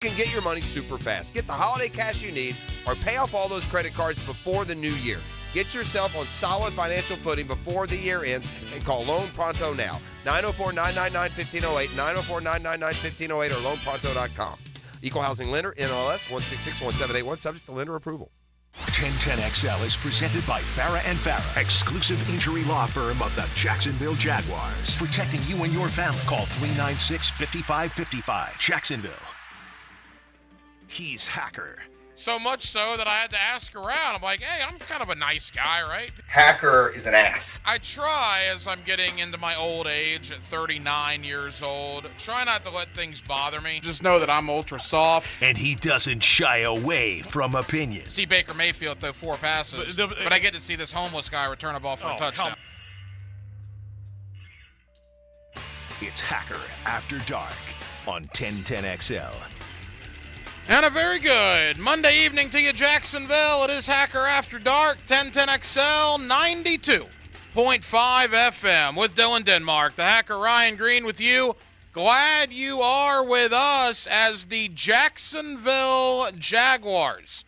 You can get your money super fast. Get the holiday cash you need or pay off all those credit cards before the new year. Get yourself on solid financial footing before the year ends and call Loan Pronto now. 904-999-1508, 904-999-1508 or loanpronto.com. Equal Housing Lender, NLS 1661781, subject to lender approval. 1010XL is presented by Farah and Farah, exclusive injury law firm of the Jacksonville Jaguars. Protecting you and your family. Call 396-5555. Jacksonville. He's Hacker. So much so that I had to ask around. I'm like, hey, I'm kind of a nice guy, right? Hacker is an ass. I try, as I'm getting into my old age at 39 years old, try not to let things bother me. Just know that I'm ultra soft. And he doesn't shy away from opinions. See Baker Mayfield throw 4 passes, but I get to see this homeless guy return a ball for a touchdown. It's Hacker After Dark on 1010XL. And a very good Monday evening to you, Jacksonville. It is Hacker After Dark, 1010XL, 92.5 FM with Dylan Denmark. The Hacker Ryan Green with you. Glad you are with us as the Jacksonville Jaguars,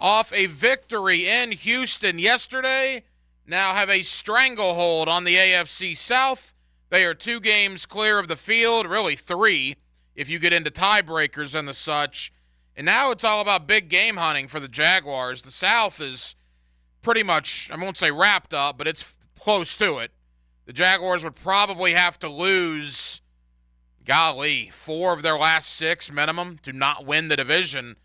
off a victory in Houston yesterday, now have a stranglehold on the AFC South. They are 2 games clear of the field, really 3 if you get into tiebreakers and the such. And now it's all about big game hunting for the Jaguars. The South is pretty much, I won't say wrapped up, but it's close to it. The Jaguars would probably have to lose, 4 of their last 6 minimum to not win the division.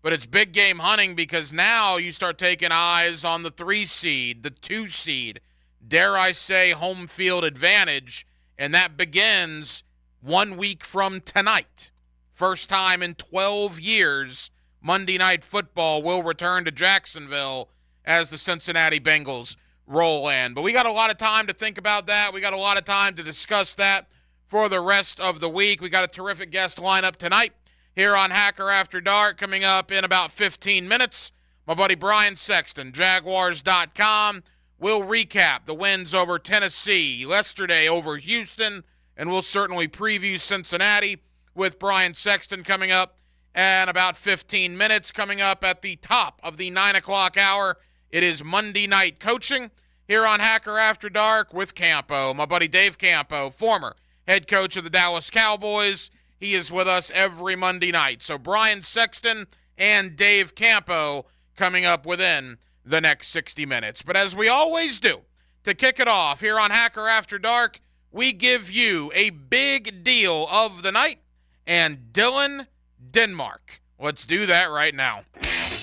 But it's big game hunting because now you start taking eyes on the 3 seed, the 2 seed, dare I say home field advantage, and that begins 1 week from tonight. First time in 12 years, Monday Night Football will return to Jacksonville as the Cincinnati Bengals roll in. But we got a lot of time to think about that. We got a lot of time to discuss that for the rest of the week. We got a terrific guest lineup tonight here on Hacker After Dark coming up in about 15 minutes. My buddy Brian Sexton, Jaguars.com, will recap the wins over Tennessee, yesterday over Houston, and we'll certainly preview Cincinnati with Brian Sexton coming up in about 15 minutes. Coming up at the top of the 9 o'clock hour, it is Monday Night Coaching here on Hacker After Dark with Campo. My buddy Dave Campo, former head coach of the Dallas Cowboys. He is with us every Monday night. So Brian Sexton and Dave Campo coming up within the next 60 minutes. But as we always do, to kick it off here on Hacker After Dark, we give you a big deal of the night and Dylan Denmark. Let's do that right now.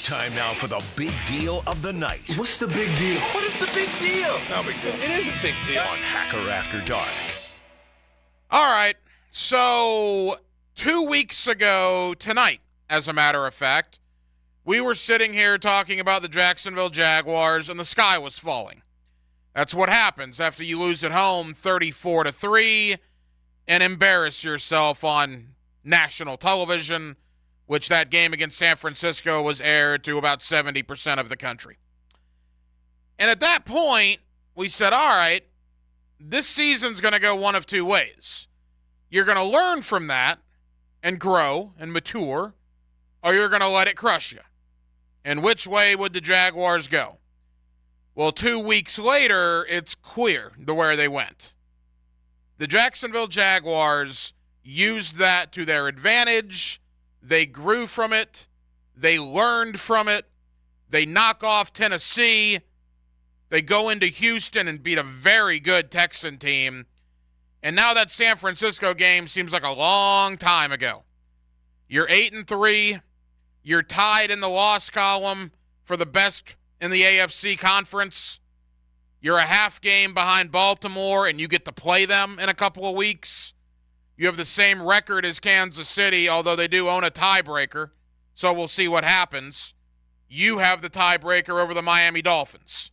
Time now for the big deal of the night. What's the big deal? What is the big deal? No big deal. It is a big deal. On Hacker After Dark. All right, so 2 weeks ago tonight, as a matter of fact, we were sitting here talking about the Jacksonville Jaguars, and the sky was falling. That's what happens after you lose at home 34-3 and embarrass yourself on national television, which that game against San Francisco was aired to about 70% of the country. And at that point, we said, all right, this season's going to go one of 2 ways. You're going to learn from that and grow and mature, or you're going to let it crush you. And which way would the Jaguars go? Well, 2 weeks later, it's clear where they went. The Jacksonville Jaguars used that to their advantage. They grew from it. They learned from it. They knock off Tennessee. They go into Houston and beat a very good Texan team. And now that San Francisco game seems like a long time ago. You're 8-3. You're tied in the loss column for the best in the AFC conference. You're a half game behind Baltimore, and you get to play them in a couple of weeks. You have the same record as Kansas City, although they do own a tiebreaker, so we'll see what happens. You have the tiebreaker over the Miami Dolphins.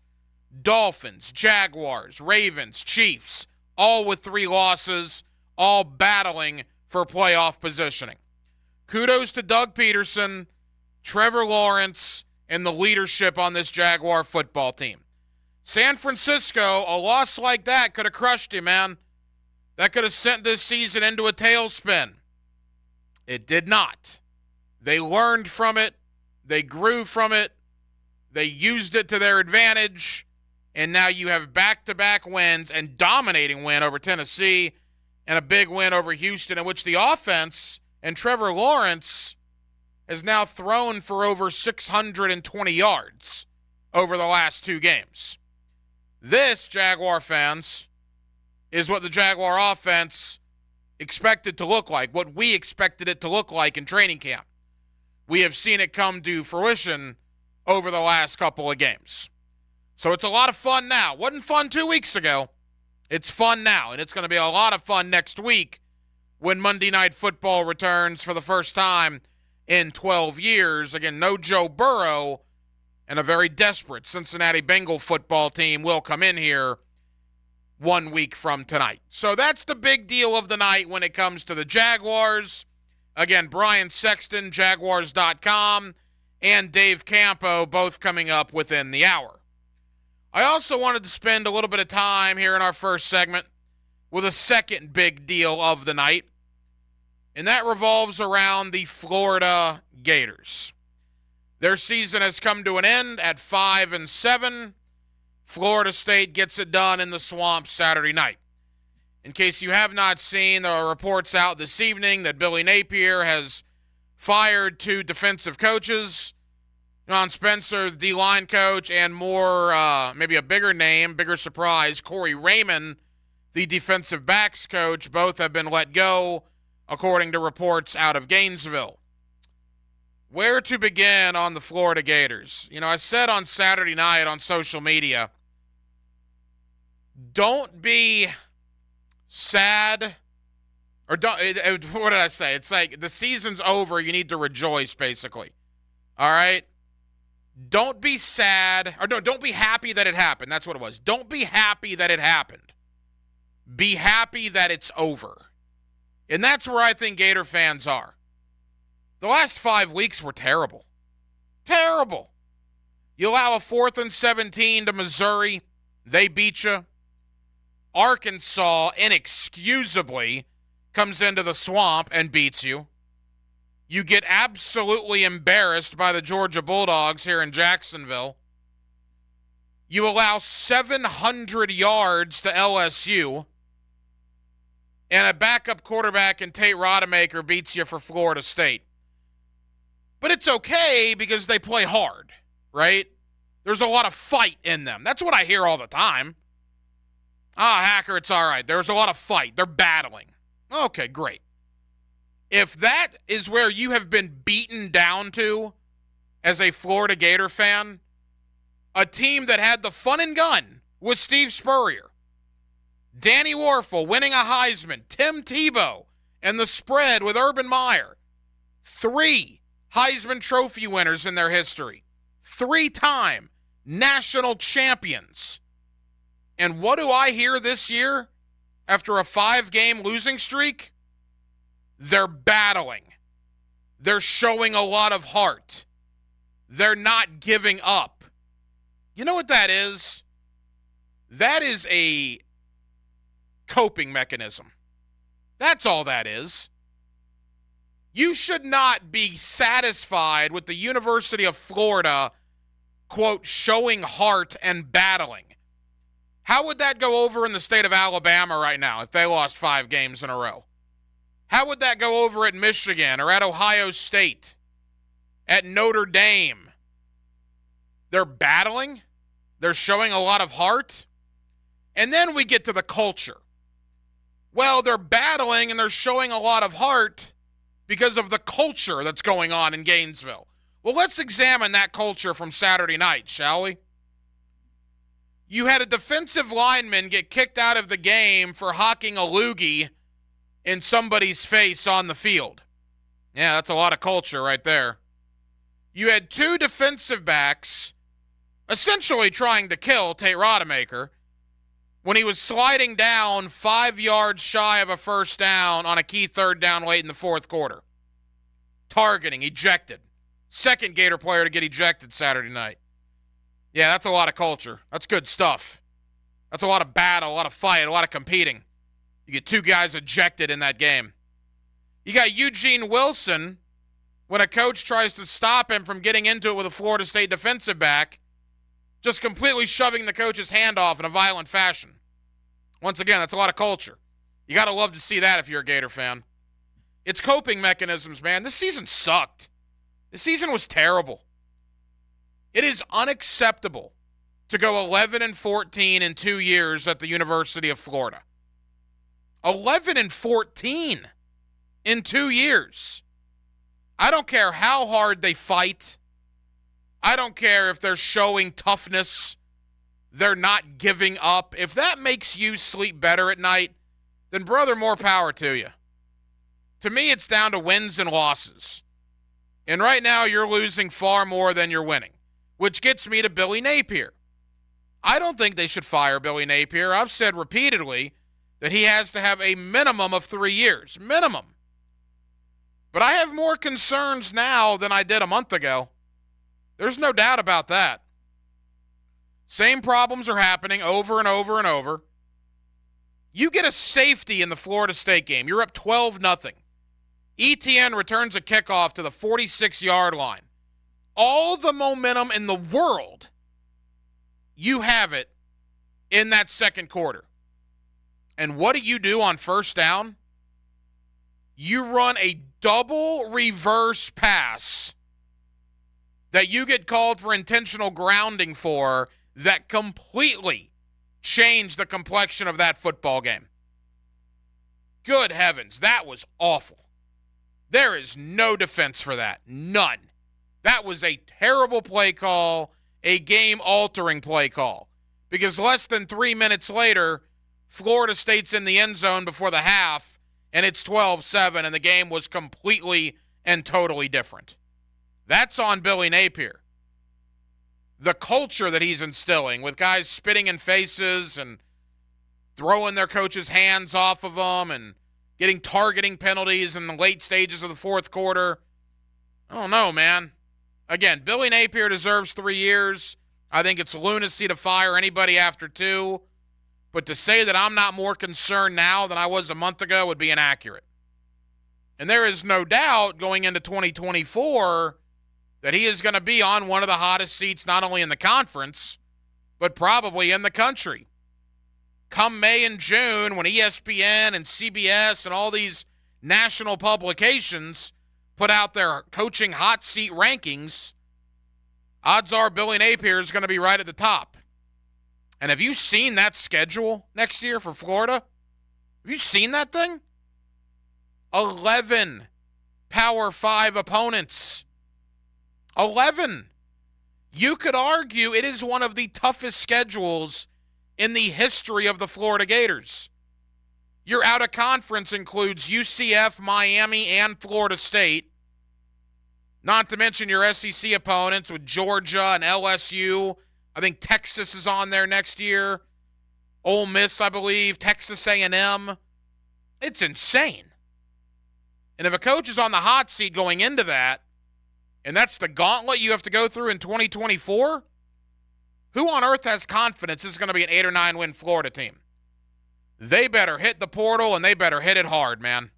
Dolphins, Jaguars, Ravens, Chiefs, all with 3 losses, all battling for playoff positioning. Kudos to Doug Peterson, Trevor Lawrence, and the leadership on this Jaguar football team. San Francisco, a loss like that could have crushed you, man. That could have sent this season into a tailspin. It did not. They learned from it. They grew from it. They used it to their advantage. And now you have back-to-back wins and dominating win over Tennessee and a big win over Houston, in which the offense and Trevor Lawrence has now thrown for over 620 yards over the last 2 games. This, Jaguar fans, is what the Jaguar offense expected to look like, what we expected it to look like in training camp. We have seen it come to fruition over the last couple of games. So it's a lot of fun now. Wasn't fun 2 weeks ago. It's fun now, and it's going to be a lot of fun next week when Monday Night Football returns for the first time in 12 years. Again, no Joe Burrow, and a very desperate Cincinnati Bengal football team will come in here 1 week from tonight. So that's the big deal of the night when it comes to the Jaguars. Again, Brian Sexton, Jaguars.com, and Dave Campo both coming up within the hour. I also wanted to spend a little bit of time here in our first segment with a second big deal of the night, and that revolves around the Florida Gators. Their season has come to an end at 5-7. Florida State gets it done in the Swamp Saturday night. In case you have not seen, there are reports out this evening that Billy Napier has fired 2 defensive coaches, John Spencer, the D-line coach, and more, maybe a bigger name, bigger surprise, Corey Raymond, the defensive backs coach. Both have been let go, according to reports out of Gainesville. Where to begin on the Florida Gators? You know, I said on Saturday night on social media, don't be sad, or don't, what did I say? It's like the season's over, you need to rejoice, basically. All right? Don't be sad, or no, don't be happy that it happened. That's what it was. Don't be happy that it happened. Be happy that it's over. And that's where I think Gator fans are. The last 5 weeks were terrible. Terrible. You allow a 4th and 17 to Missouri. They beat you. Arkansas, inexcusably, comes into the Swamp and beats you. You get absolutely embarrassed by the Georgia Bulldogs here in Jacksonville. You allow 700 yards to LSU. And a backup quarterback in Tate Rodemaker beats you for Florida State. But it's okay because they play hard, right? There's a lot of fight in them. That's what I hear all the time. Hacker, it's all right. There's a lot of fight. They're battling. Okay, great. If that is where you have been beaten down to as a Florida Gator fan, a team that had the fun and gun with Steve Spurrier, Danny Warfel winning a Heisman, Tim Tebow, and the spread with Urban Meyer, 3 Heisman Trophy winners in their history, 3-time national champions. And what do I hear this year after a 5-game losing streak? They're battling. They're showing a lot of heart. They're not giving up. You know what that is? That is a coping mechanism. That's all that is. You should not be satisfied with the University of Florida, quote, showing heart and battling. How would that go over in the state of Alabama right now if they lost 5 games in a row? How would that go over at Michigan or at Ohio State, at Notre Dame? They're battling. They're showing a lot of heart. And then we get to the culture. Well, they're battling and they're showing a lot of heart because of the culture that's going on in Gainesville. Well, let's examine that culture from Saturday night, shall we? You had a defensive lineman get kicked out of the game for hocking a loogie in somebody's face on the field. Yeah, that's a lot of culture right there. You had 2 defensive backs essentially trying to kill Tate Rodemaker when he was sliding down 5 yards shy of a first down on a key 3rd down late in the 4th quarter. Targeting, ejected. Second Gator player to get ejected Saturday night. Yeah, that's a lot of culture. That's good stuff. That's a lot of battle, a lot of fight, a lot of competing. You get 2 guys ejected in that game. You got Eugene Wilson when a coach tries to stop him from getting into it with a Florida State defensive back, just completely shoving the coach's hand off in a violent fashion. Once again, that's a lot of culture. You got to love to see that if you're a Gator fan. It's coping mechanisms, man. This season sucked. This season was terrible. It is unacceptable to go 11-14 in 2 years at the University of Florida. 11-14 in 2 years. I don't care how hard they fight. I don't care if they're showing toughness. They're not giving up. If that makes you sleep better at night, then brother, more power to you. To me, it's down to wins and losses. And right now, you're losing far more than you're winning, which gets me to Billy Napier. I don't think they should fire Billy Napier. I've said repeatedly that he has to have a minimum of 3 years. Minimum. But I have more concerns now than I did a month ago. There's no doubt about that. Same problems are happening over and over and over. You get a safety in the Florida State game. You're up 12-0. ETN returns a kickoff to the 46-yard line. All the momentum in the world, you have it in that second quarter. And what do you do on first down? You run a double reverse pass that you get called for intentional grounding for that completely changed the complexion of that football game. Good heavens, that was awful. There is no defense for that. None. That was a terrible play call, a game-altering play call. Because less than 3 minutes later, Florida State's in the end zone before the half, and it's 12-7, and the game was completely and totally different. That's on Billy Napier. The culture that he's instilling with guys spitting in faces and throwing their coach's hands off of them and getting targeting penalties in the late stages of the fourth quarter. I don't know, man. Again, Billy Napier deserves 3 years. I think it's lunacy to fire anybody after 2. But to say that I'm not more concerned now than I was a month ago would be inaccurate. And there is no doubt going into 2024 that he is going to be on one of the hottest seats not only in the conference, but probably in the country. Come May and June, when ESPN and CBS and all these national publications put out their coaching hot seat rankings, odds are Billy Napier is going to be right at the top. And have you seen that schedule next year for Florida? Have you seen that thing? 11 Power 5 opponents. 11. You could argue it is one of the toughest schedules in the history of the Florida Gators. Your out-of-conference includes UCF, Miami, and Florida State. Not to mention your SEC opponents with Georgia and LSU. I think Texas is on there next year. Ole Miss, I believe. Texas A&M. It's insane. And if a coach is on the hot seat going into that, and that's the gauntlet you have to go through in 2024, who on earth has confidence this is going to be an 8 or 9 win Florida team? They better hit the portal, and they better hit it hard, man.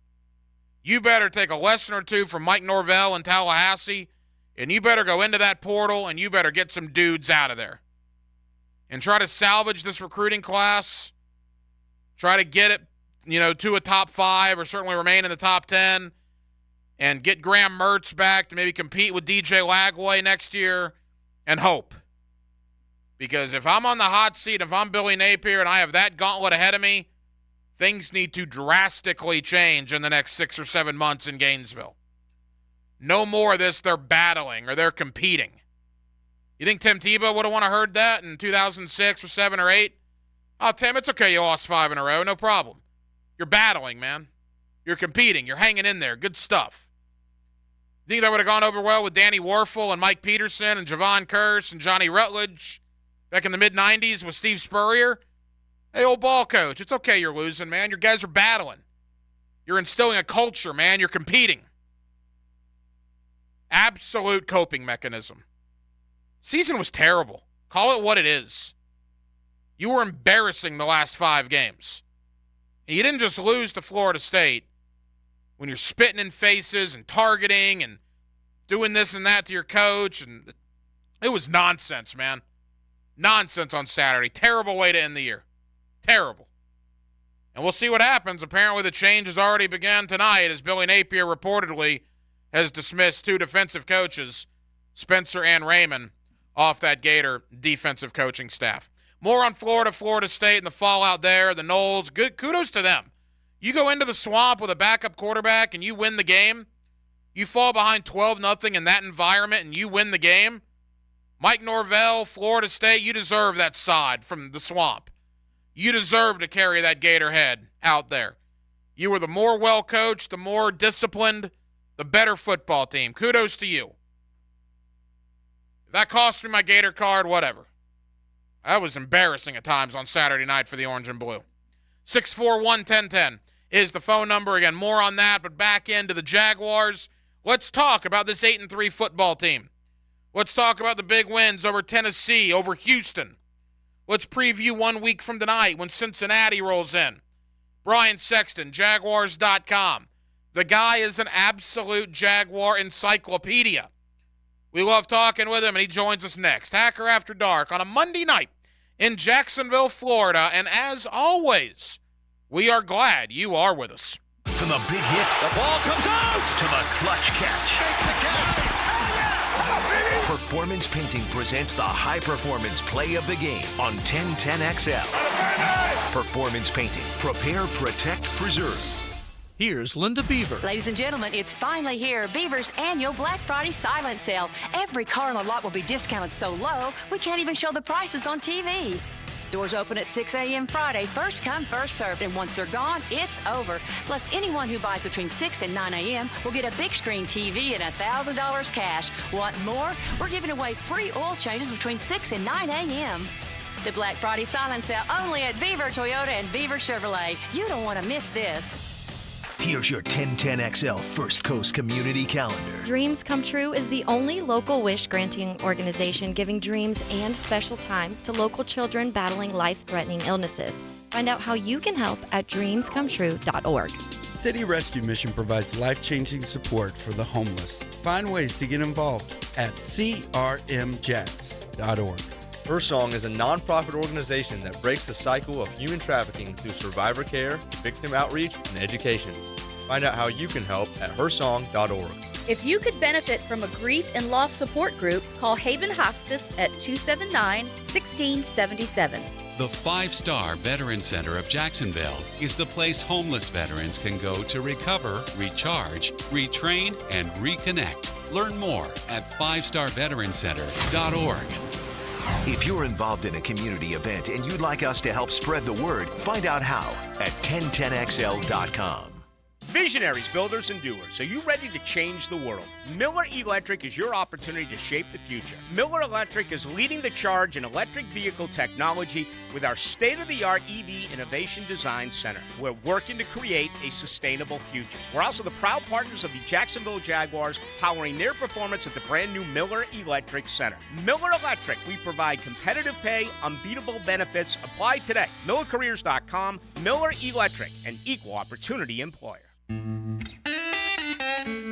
You better take a lesson or two from Mike Norvell in Tallahassee, and you better go into that portal, and you better get some dudes out of there. And try to salvage this recruiting class. Try to get it, to a top 5 or certainly remain in the top 10. And get Graham Mertz back to maybe compete with DJ Lagway next year and hope. Because if I'm on the hot seat, if I'm Billy Napier and I have that gauntlet ahead of me, things need to drastically change in the next 6 or 7 months in Gainesville. No more of this they're battling or they're competing. You think Tim Tebow would have want to heard that in 2006 or 7 or 8? Oh, Tim, it's okay you lost 5 in a row. No problem. You're battling, man. You're competing. You're hanging in there. Good stuff. Think that would have gone over well with Danny Warfel and Mike Peterson and Javon Curse and Johnny Rutledge back in the mid-'90s with Steve Spurrier? Hey, old ball coach, it's okay you're losing, man. Your guys are battling. You're instilling a culture, man. You're competing. Absolute coping mechanism. Season was terrible. Call it what it is. You were embarrassing the last 5 games. And you didn't just lose to Florida State when you're spitting in faces and targeting and doing this and that to your coach. And it was nonsense, man. Nonsense on Saturday. Terrible way to end the year. Terrible. And we'll see what happens. Apparently the change has already begun tonight as Billy Napier reportedly has dismissed 2 defensive coaches, Spencer and Raymond, off that Gator defensive coaching staff. More on Florida State and the fallout there, the Noles. Good kudos to them. You go into the Swamp with a backup quarterback and you win the game. You fall behind 12-0 in that environment and you win the game. Mike Norvell, Florida State, you deserve that sod from the Swamp. You deserve to carry that Gator head out there. You were the more well-coached, the more disciplined, the better football team. Kudos to you. If that cost me my Gator card, whatever. That was embarrassing at times on Saturday night for the Orange and Blue. 641-1010 is the phone number. Again, more on that, but back into the Jaguars. Let's talk about this 8-3 football team. Let's talk about the big wins over Tennessee, over Houston. Let's preview 1 week from tonight when Cincinnati rolls in. Brian Sexton, Jaguars.com. The guy is an absolute Jaguar encyclopedia. We love talking with him, and he joins us next. Hacker After Dark on a Monday night in Jacksonville, Florida. And as always, we are glad you are with us. From the big hit, The ball comes out! to the clutch catch. Make the catch! Performance Painting presents the high-performance play of the game on 1010XL. Performance Painting. Prepare, protect, preserve. Here's Linda Beaver. Ladies and gentlemen, it's finally here. Beaver's annual Black Friday silent sale. Every car on the lot will be discounted so low, we can't even show the prices on TV. Doors open at 6 a.m. Friday. First come, first served. And once they're gone, it's over. Plus, anyone who buys between 6 and 9 a.m. will get a big screen TV and $1,000 cash. Want more? We're giving away free oil changes between 6 and 9 a.m. The Black Friday silent sale only at Beaver Toyota and Beaver Chevrolet. You don't want to miss this. Here's your 1010XL First Coast Community Calendar. Dreams Come True is the only local wish-granting organization giving dreams and special times to local children battling life-threatening illnesses. Find out how you can help at dreamscometrue.org. City Rescue Mission provides life-changing support for the homeless. Find ways to get involved at crmjax.org. Her Song is a nonprofit organization that breaks the cycle of human trafficking through survivor care, victim outreach, and education. Find out how you can help at hersong.org. If you could benefit from a grief and loss support group, call Haven Hospice at 279-1677. The 5-Star Veteran Center of Jacksonville is the place homeless veterans can go to recover, recharge, retrain, and reconnect. Learn more at 5starveterancenter.org. If you're involved in a community event and you'd like us to help spread the word, find out how at 1010XL.com. Visionaries, builders, and doers, are you ready to change the world? Miller Electric is your opportunity to shape the future. Miller Electric is leading the charge in electric vehicle technology with our state-of-the-art EV Innovation Design Center. We're working to create a sustainable future. We're also the proud partners of the Jacksonville Jaguars, powering their performance at the brand new Miller Electric Center. Miller Electric, we provide competitive pay, unbeatable benefits. Apply today. MillerCareers.com. Miller Electric, an equal opportunity employer.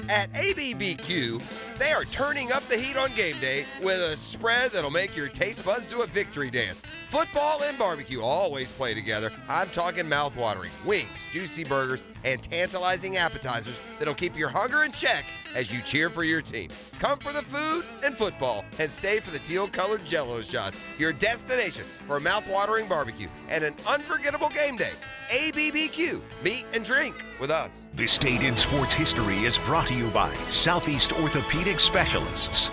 At ABBQ, they are turning up the heat on game day with a spread that'll make your taste buds do a victory dance. Football and barbecue always play together. I'm talking mouth-watering wings, juicy burgers, and tantalizing appetizers that'll keep your hunger in check as you cheer for your team. Come for the food and football, and stay for the teal-colored Jell-O shots, your destination for mouth-watering barbecue and an unforgettable game day. ABBQ, meet and drink with us. This Date in Sports History is brought to you by Southeast Orthopedic Specialists.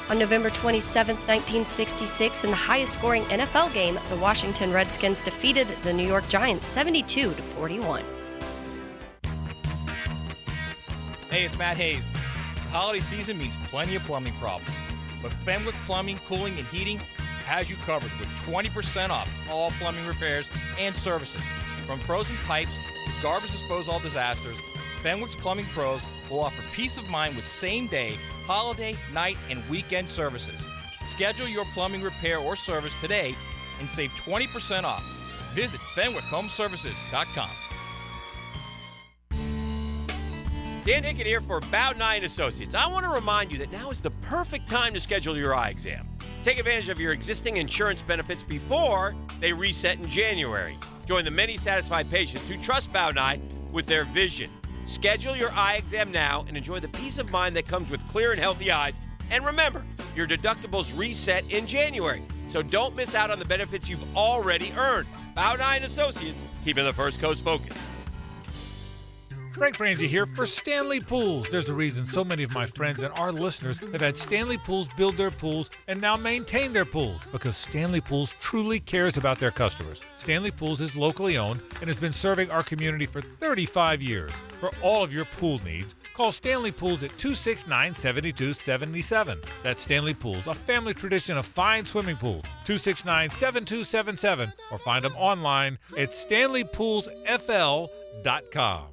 On November 27, 1966, in the highest-scoring NFL game, the Washington Redskins defeated the New York Giants 72-41. Hey, it's Matt Hayes. The holiday season means plenty of plumbing problems, but Fenwick Plumbing, Cooling, and Heating has you covered with 20% off all plumbing repairs and services. From frozen pipes to garbage disposal disasters, Fenwick's Plumbing Pros will offer peace of mind with same-day, holiday, night, and weekend services. Schedule your plumbing repair or service today and save 20% off. Visit FenwickHomeservices.com. Dan Hicken here for Bow Nye & Associates. I want to remind you that now is the perfect time to schedule your eye exam. Take advantage of your existing insurance benefits before they reset in January. Join the many satisfied patients who trust Bow Nye with their vision. Schedule your eye exam now and enjoy the peace of mind that comes with clear and healthy eyes. And remember, your deductibles reset in January, so don't miss out on the benefits you've already earned. Bow Nye & Associates, keeping the First Coast focused. Frank Franzi here for Stanley Pools. There's a reason so many of my friends and our listeners have had Stanley Pools build their pools and now maintain their pools, because Stanley Pools truly cares about their customers. Stanley Pools is locally owned and has been serving our community for 35 years. For all of your pool needs, call Stanley Pools at 269-7277. That's Stanley Pools, a family tradition of fine swimming pools. 269-7277, or find them online at stanleypoolsfl.com.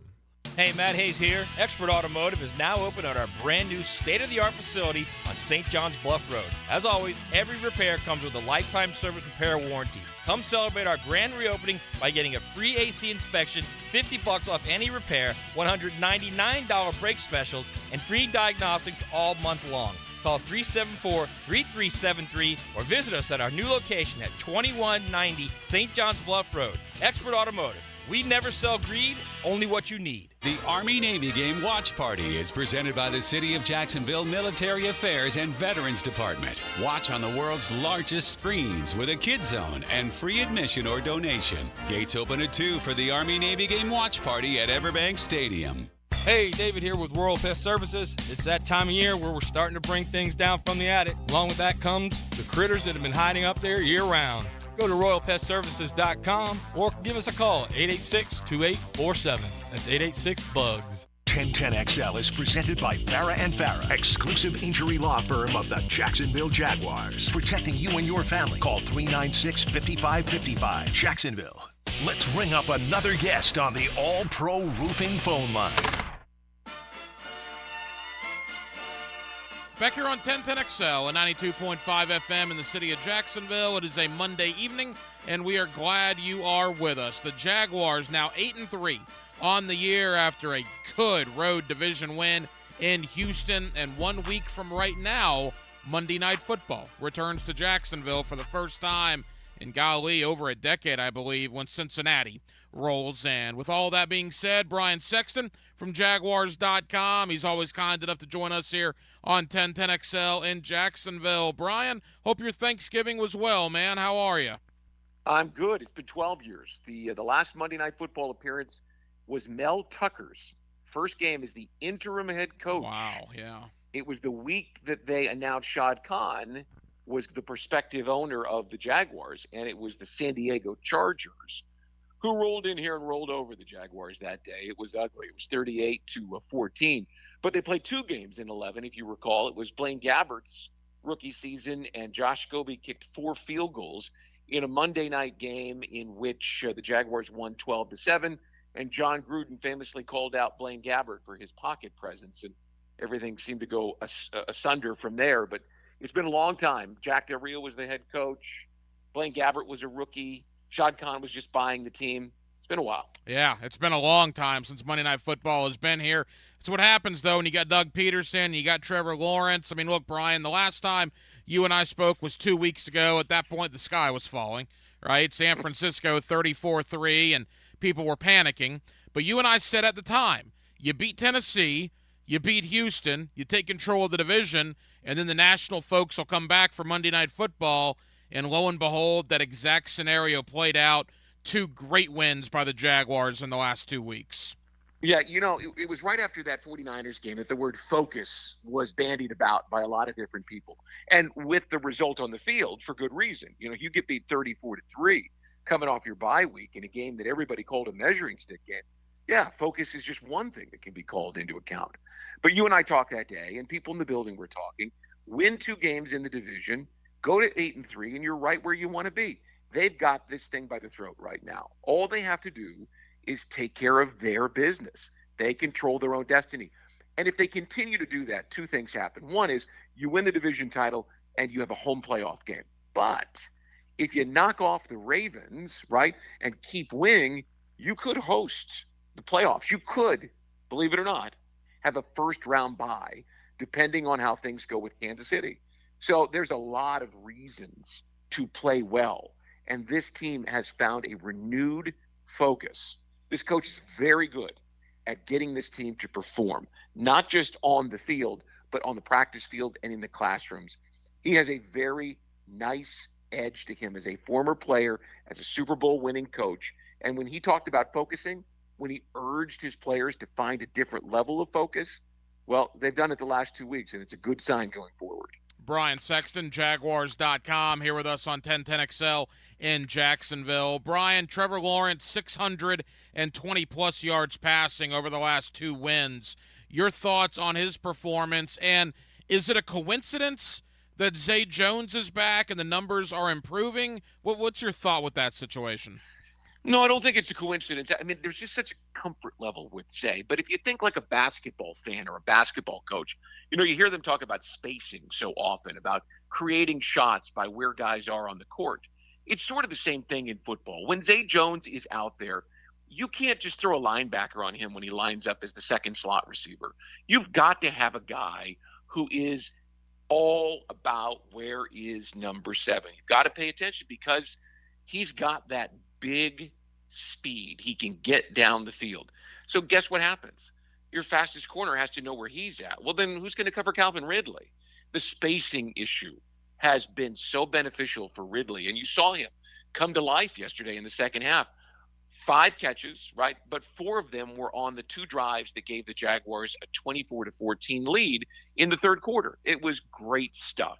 Hey, Matt Hayes here. Expert Automotive is now open at our brand new state-of-the-art facility on St. John's Bluff Road. As always, every repair comes with a lifetime service repair warranty. Come celebrate our grand reopening by getting a free AC inspection, $50 off any repair, $199 brake specials, and free diagnostics all month long. Call 374-3373 or visit us at our new location at 2190 St. John's Bluff Road. Expert Automotive. We never sell greed, only what you need. The Army-Navy Game Watch Party is presented by the City of Jacksonville Military Affairs and Veterans Department. Watch on the world's largest screens with a kids zone and free admission or donation. Gates open at 2 for the Army-Navy Game Watch Party at Everbank Stadium. Hey, David here with Royal Pest Services. It's that time of year where we're starting to bring things down from the attic. Along with that comes the critters that have been hiding up there year-round. Go to RoyalPestServices.com or give us a call at 886-2847. That's 886-BUGS. 1010XL is presented by Farah & Farah, exclusive injury law firm of the Jacksonville Jaguars. Protecting you and your family. Call 396-5555. Jacksonville. Let's ring up another guest on the All-Pro Roofing phone line. Back here on 1010XL and 92.5 FM in the city of Jacksonville. It is a Monday evening, and we are glad you are with us. The Jaguars now 8-3 on the year after a good road division win in Houston. And 1 week from right now, Monday Night Football returns to Jacksonville for the first time in, golly, over a decade, I believe, when Cincinnati rolls in. With all that being said, Brian Sexton from Jaguars.com. He's always kind enough to join us here on 1010XL in Jacksonville. Brian, hope your Thanksgiving was well, man. How are you? I'm good. It's been 12 years. The last Monday Night Football appearance was Mel Tucker's first game as the interim head coach. Wow, yeah. It was the week that they announced Shad Khan was the prospective owner of the Jaguars, and it was the San Diego Chargers who rolled in here and rolled over the Jaguars that day. It was ugly. It was 38-14. But they played two games in 11, if you recall. It was Blaine Gabbert's rookie season, and Josh Scobie kicked 4 field goals in a Monday night game in which the Jaguars won 12-7, and John Gruden famously called out Blaine Gabbert for his pocket presence, and everything seemed to go asunder from there. But it's been a long time. Jack Del Rio was the head coach. Blaine Gabbert was a rookie. Shad Khan was just buying the team. It's been a while. Yeah, it's been a long time since Monday Night Football has been here. It's what happens, though, when you got Doug Peterson, you got Trevor Lawrence. I mean, look, Brian, the last time you and I spoke was 2 weeks ago. At that point, the sky was falling, right? San Francisco 34-3, and people were panicking. But you and I said at the time, you beat Tennessee, you beat Houston, you take control of the division, and then the national folks will come back for Monday Night Football. And lo and behold, that exact scenario played out. 2 great wins by the Jaguars in the last 2 weeks. Yeah, it was right after that 49ers game that the word focus was bandied about by a lot of different people. And with the result on the field, for good reason. You get beat 34-3 coming off your bye week in a game that everybody called a measuring stick game. Yeah, focus is just one thing that can be called into account. But you and I talked that day, and people in the building were talking. Win 2 games in the division, go to 8-3, and you're right where you want to be. They've got this thing by the throat right now. All they have to do is take care of their business. They control their own destiny. And if they continue to do that, 2 things happen. One is you win the division title and you have a home playoff game. But if you knock off the Ravens, right, and keep winning, you could host the playoffs. You could, believe it or not. have a first-round bye, depending on how things go with Kansas City. So there's a lot of reasons to play well, and this team has found a renewed focus. This coach is very good at getting this team to perform, not just on the field, but on the practice field and in the classrooms. He has a very nice edge to him as a former player, as a Super Bowl winning coach. And when he talked about focusing, when he urged his players to find a different level of focus, well, they've done it the last 2 weeks, and it's a good sign going forward. Brian Sexton, Jaguars.com, here with us on 1010XL in Jacksonville. Brian, Trevor Lawrence, 620-plus yards passing over the last 2 wins. Your thoughts on his performance, and is it a coincidence that Zay Jones is back and the numbers are improving? What's your thought with that situation? No, I don't think it's a coincidence. I mean, there's just such a comfort level with Zay. But if you think like a basketball fan or a basketball coach, you hear them talk about spacing so often, about creating shots by where guys are on the court. It's sort of the same thing in football. When Zay Jones is out there, you can't just throw a linebacker on him when he lines up as the second slot receiver. You've got to have a guy who is all about where is number 7. You've got to pay attention because he's got that big speed. He can get down the field. So guess what happens? Your fastest corner has to know where he's at. Well, then who's going to cover Calvin Ridley? The spacing issue has been so beneficial for Ridley, and you saw him come to life yesterday in the second half. 5 catches, right? But 4 of them were on the 2 drives that gave the Jaguars a 24-14 lead in the third quarter. It was great stuff.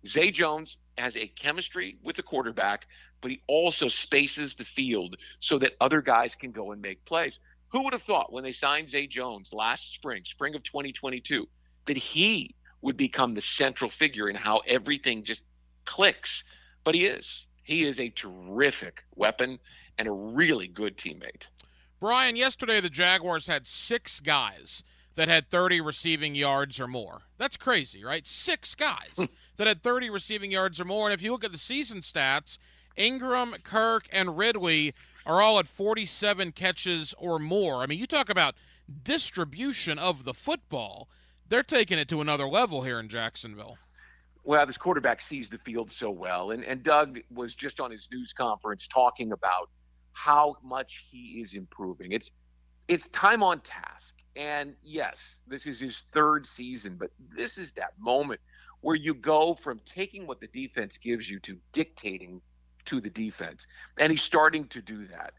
Zay Jones has a chemistry with the quarterback, but he also spaces the field so that other guys can go and make plays. Who would have thought when they signed Zay Jones last spring of 2022, that he would become the central figure in how everything just clicks? But he is. He is a terrific weapon and a really good teammate. Brian, yesterday the Jaguars had 6 guys that had 30 receiving yards or more. That's crazy, right? 6 guys that had 30 receiving yards or more. And if you look at the season stats, Ingram, Kirk, and Ridley are all at 47 catches or more. I mean, you talk about distribution of the football. They're taking it to another level here in Jacksonville. Well, this quarterback sees the field so well. And Doug was just on his news conference talking about how much he is improving. It's time on task. And yes, this is his 3rd season, but this is that moment where you go from taking what the defense gives you to dictating to the defense. And he's starting to do that.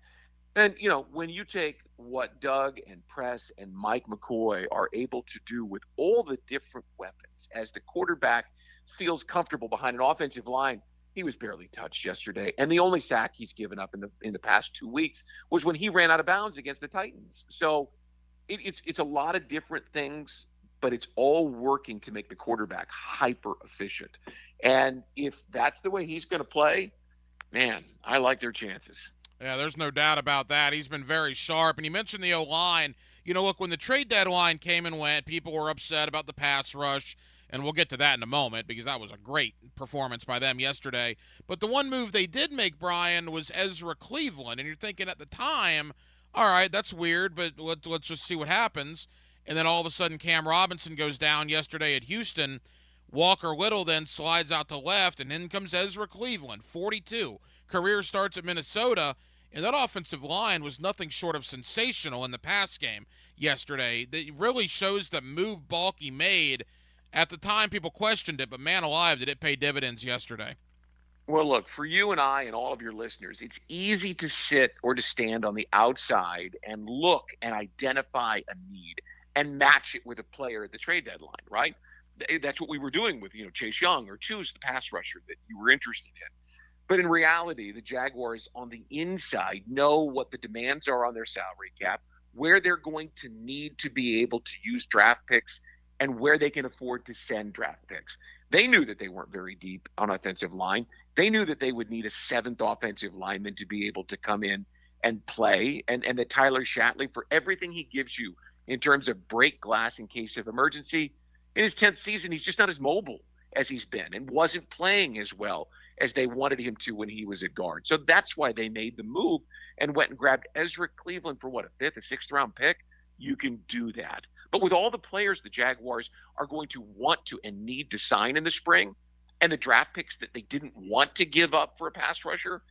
And, when you take what Doug and Press and Mike McCoy are able to do with all the different weapons as the quarterback feels comfortable behind an offensive line. He was barely touched yesterday. And the only sack he's given up in the past 2 weeks was when he ran out of bounds against the Titans. So it's a lot of different things, but it's all working to make the quarterback hyper efficient. And if that's the way he's going to play, man, I like their chances. Yeah, there's no doubt about that. He's been very sharp. And you mentioned the O-line. Look, when the trade deadline came and went, people were upset about the pass rush. And we'll get to that in a moment because that was a great performance by them yesterday. But the one move they did make, Brian, was Ezra Cleveland. And you're thinking at the time, all right, that's weird, but let's just see what happens. And then all of a sudden Cam Robinson goes down yesterday at Houston. Walker Little then slides out to left, and in comes Ezra Cleveland, 42. Career starts at Minnesota. And that offensive line was nothing short of sensational in the pass game yesterday. That really shows the move Balky made. At the time, people questioned it, but man alive, did it pay dividends yesterday. Well, look, for you and I and all of your listeners, it's easy to sit or to stand on the outside and look and identify a need and match it with a player at the trade deadline, right? That's what we were doing with, Chase Young, or choose the pass rusher that you were interested in. But in reality, the Jaguars on the inside know what the demands are on their salary cap, where they're going to need to be able to use draft picks, and where they can afford to send draft picks. They knew that they weren't very deep on offensive line. They knew that they would need a 7th offensive lineman to be able to come in and play, and that Tyler Shatley, for everything he gives you in terms of break glass in case of emergency, in his 10th season, he's just not as mobile as he's been and wasn't playing as well as they wanted him to when he was a guard. So that's why they made the move and went and grabbed Ezra Cleveland for, a 5th or 6th round pick? You can do that. But with all the players the Jaguars are going to want to and need to sign in the spring, and the draft picks that they didn't want to give up for a pass rusher,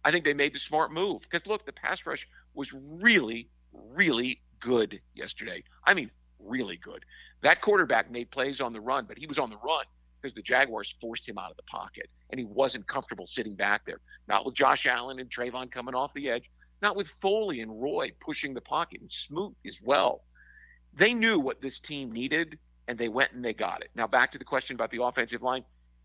I think they made the smart move. Because, look, the pass rush was really, really good yesterday. I mean, really good. That quarterback made plays on the run, but he was on the run because the Jaguars forced him out of the pocket, and he wasn't comfortable sitting back there. Not with Josh Allen and Trayvon coming off the edge, not with Foley and Roy pushing the pocket, and Smoot as well. They knew what this team needed, and they went and they got it. Now, back to the question about the offensive line.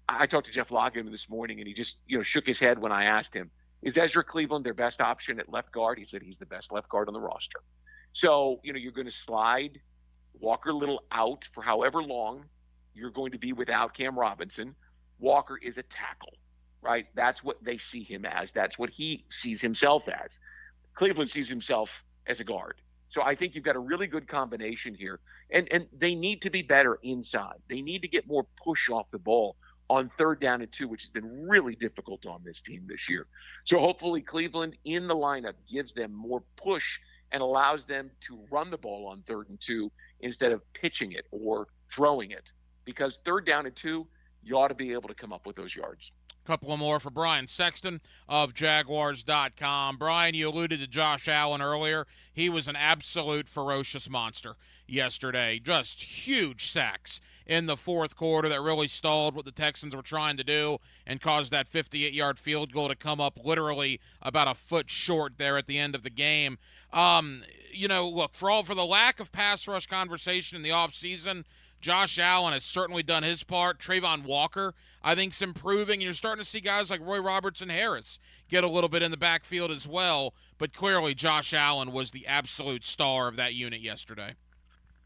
I talked to Jeff Loggeman this morning, and he just shook his head when I asked him, is Ezra Cleveland their best option at left guard? He said he's the best left guard on the roster. So, you're going to slide Walker Little out for however long you're going to be without Cam Robinson. Walker is a tackle, right? That's what they see him as. That's what he sees himself as. Cleveland sees himself as a guard. So I think you've got a really good combination here. And they need to be better inside. They need to get more push off the ball on 3rd down and 2, which has been really difficult on this team this year. So hopefully Cleveland in the lineup gives them more push and allows them to run the ball on 3rd and 2 instead of pitching it or throwing it. Because 3rd down and 2, you ought to be able to come up with those yards. Couple of more for Brian Sexton of Jaguars.com. Brian, you alluded to Josh Allen earlier. He was an absolute ferocious monster yesterday. Just huge sacks in the fourth quarter that really stalled what the Texans were trying to do and caused that 58-yard field goal to come up literally about a foot short there at the end of the game. Look, for the lack of pass rush conversation in the offseason, Josh Allen has certainly done his part. Trayvon Walker, I think, is improving. And you're starting to see guys like Roy Robertson Harris get a little bit in the backfield as well. But clearly, Josh Allen was the absolute star of that unit yesterday.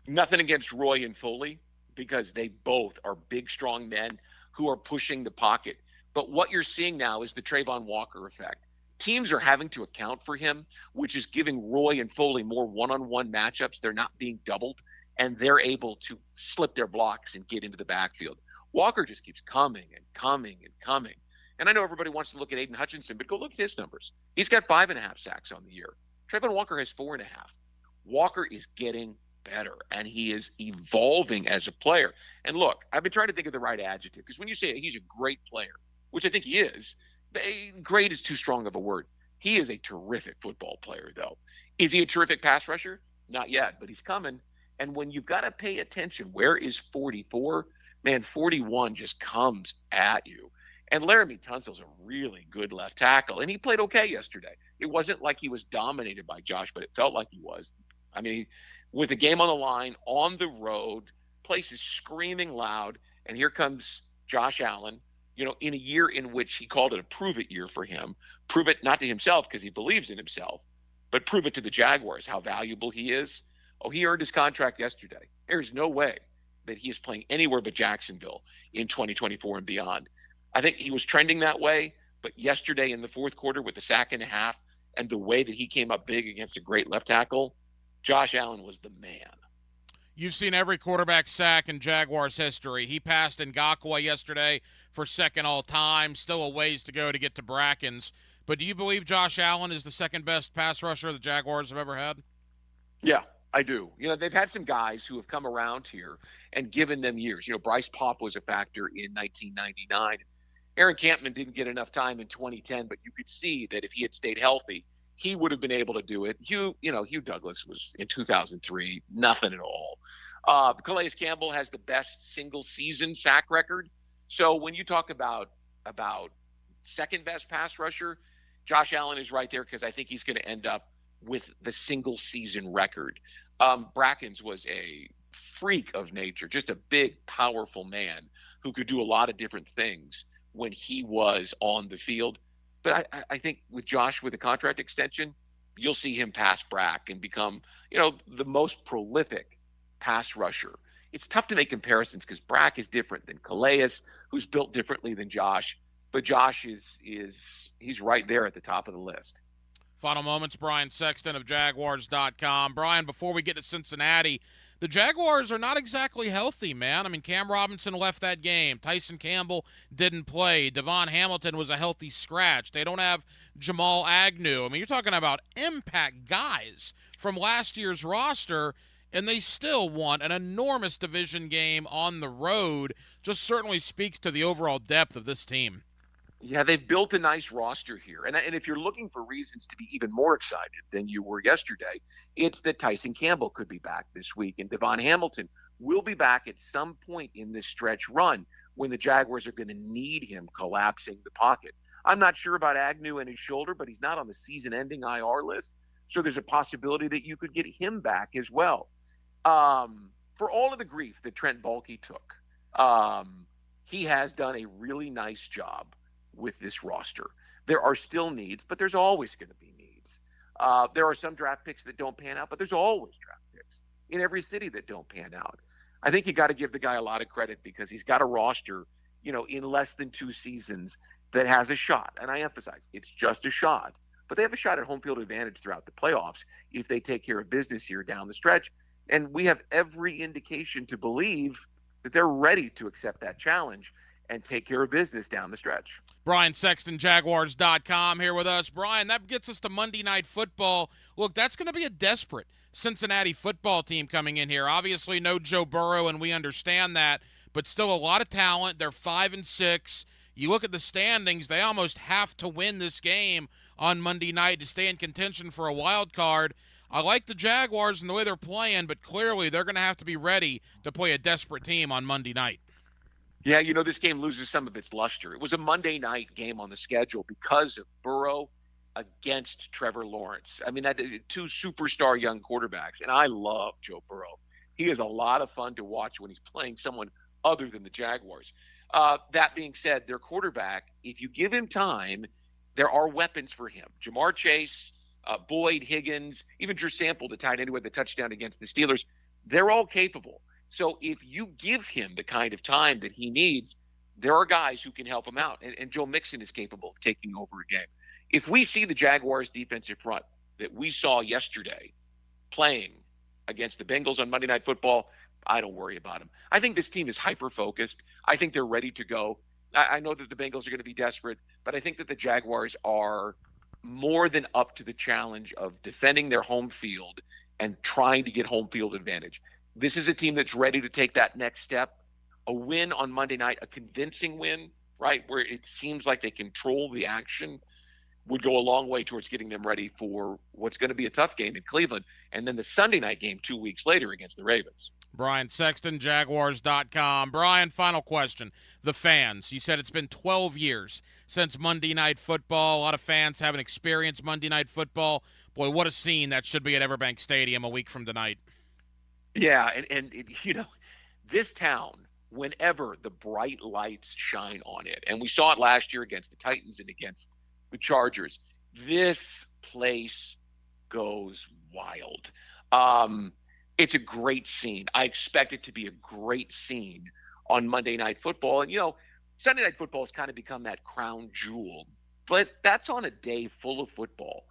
Nothing against Roy and Foley, because they both are big, strong men who are pushing the pocket. But what you're seeing now is the Trayvon Walker effect. Teams are having to account for him, which is giving Roy and Foley more one-on-one matchups. They're not being doubled, and they're able to slip their blocks and get into the backfield. Walker just keeps coming and coming and coming. And I know everybody wants to look at Aiden Hutchinson, but go look at his numbers. He's got 5.5 sacks on the year. Trayvon Walker has 4.5. Walker is getting better, and he is evolving as a player. And look, I've been trying to think of the right adjective, because when you say he's a great player, which I think he is, great is too strong of a word. He is a terrific football player, though. Is he a terrific pass rusher? Not yet, but he's coming. And when you've got to pay attention, where is 44? Man, 41 just comes at you. And Laramie Tunsil's a really good left tackle, and he played okay yesterday. It wasn't like he was dominated by Josh, but it felt like he was. I mean, with the game on the line, on the road, place is screaming loud, and here comes Josh Allen, in a year in which he called it a prove-it year for him. Prove it not to himself because he believes in himself, but prove it to the Jaguars how valuable he is. Oh, he earned his contract yesterday. There's no way that he is playing anywhere but Jacksonville in 2024 and beyond. I think he was trending that way, but yesterday in the fourth quarter with the sack and a half and the way that he came up big against a great left tackle, Josh Allen was the man. You've seen every quarterback sack in Jaguars history. He passed Ngakoue yesterday for second all-time. Still a ways to go to get to Brackens. But do you believe Josh Allen is the second-best pass rusher the Jaguars have ever had? Yeah, I do. They've had some guys who have come around here and given them years. Bryce Paup was a factor in 1999. Aaron Campman didn't get enough time in 2010, but you could see that if he had stayed healthy, he would have been able to do it. Hugh Douglas was in 2003, nothing at all. Calais Campbell has the best single-season sack record. So when you talk about second-best pass rusher, Josh Allen is right there because I think he's going to end up with the single-season record. Brackens was a freak of nature, just a big, powerful man who could do a lot of different things when he was on the field. But I think with Josh, with a contract extension, you'll see him pass Brack and become, the most prolific pass rusher. It's tough to make comparisons because Brack is different than Calais, who's built differently than Josh. But Josh he's right there at the top of the list. Final moments, Brian Sexton of Jaguars.com. Brian, before we get to Cincinnati, the Jaguars are not exactly healthy, man. I mean, Cam Robinson left that game. Tyson Campbell didn't play. Devon Hamilton was a healthy scratch. They don't have Jamal Agnew. I mean, you're talking about impact guys from last year's roster. and they still won an enormous division game on the road. Just certainly speaks to the overall depth of this team. Yeah, they've built a nice roster here. And if you're looking for reasons to be even more excited than you were yesterday, it's that Tyson Campbell could be back this week, and Devon Hamilton will be back at some point in this stretch run when the Jaguars are going to need him collapsing the pocket. I'm not sure about Agnew and his shoulder, but he's not on the season-ending IR list, so there's a possibility that you could get him back as well. For all of the grief that Trent Baalke took, he has done a really nice job with this roster. There are still needs, but there's always going to be needs. There are some draft picks that don't pan out, but there's always draft picks in every city that don't pan out. I think you got to give the guy a lot of credit because he's got a roster, in less than 2 seasons that has a shot. And I emphasize, it's just a shot, but they have a shot at home field advantage throughout the playoffs if they take care of business here down the stretch. And we have every indication to believe that they're ready to accept that challenge and take care of business down the stretch. Brian Sexton, Jaguars.com, here with us. Brian, that gets us to Monday Night Football. Look, that's going to be a desperate Cincinnati football team coming in here. Obviously, no Joe Burrow, and we understand that, but still a lot of talent. They're 5-6. You look at the standings, they almost have to win this game on Monday night to stay in contention for a wild card. I like the Jaguars and the way they're playing, but clearly they're going to have to be ready to play a desperate team on Monday night. Yeah, this game loses some of its luster. It was a Monday night game on the schedule because of Burrow against Trevor Lawrence. I mean, that 2 superstar young quarterbacks, and I love Joe Burrow. He is a lot of fun to watch when he's playing someone other than the Jaguars. That being said, their quarterback, if you give him time, there are weapons for him. Jamar Chase, Boyd, Higgins, even Drew Sample, the tight end who had the touchdown against the Steelers, they're all capable. So if you give him the kind of time that he needs, there are guys who can help him out. And Joe Mixon is capable of taking over a game. If we see the Jaguars defensive front that we saw yesterday playing against the Bengals on Monday Night Football, I don't worry about them. I think this team is hyper-focused. I think they're ready to go. I know that the Bengals are going to be desperate, but I think that the Jaguars are more than up to the challenge of defending their home field and trying to get home field advantage. This is a team that's ready to take that next step. A win on Monday night, a convincing win, right, where it seems like they control the action, would go a long way towards getting them ready for what's going to be a tough game in Cleveland, and then the Sunday night game 2 weeks later against the Ravens. Brian Sexton, Jaguars.com. Brian, final question. The fans, you said it's been 12 years since Monday Night Football. A lot of fans haven't experienced Monday Night Football. Boy, what a scene that should be at Everbank Stadium a week from tonight. Yeah, and this town, whenever the bright lights shine on it, and we saw it last year against the Titans and against the Chargers, this place goes wild. It's a great scene. I expect it to be a great scene on Monday Night Football. And, Sunday Night Football has kind of become that crown jewel, but that's on a day full of football.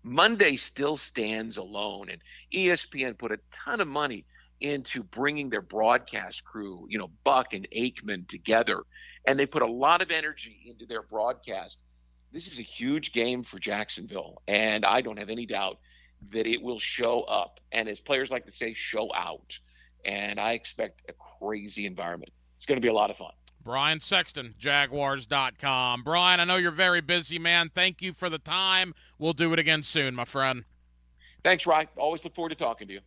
Monday still stands alone, and ESPN put a ton of money into bringing their broadcast crew, Buck and Aikman together, and they put a lot of energy into their broadcast. This is a huge game for Jacksonville, and I don't have any doubt that it will show up, and as players like to say, show out, and I expect a crazy environment. It's going to be a lot of fun. Brian Sexton, Jaguars.com. Brian, I know you're very busy, man. Thank you for the time. We'll do it again soon, my friend. Thanks, Ryan. Always look forward to talking to you.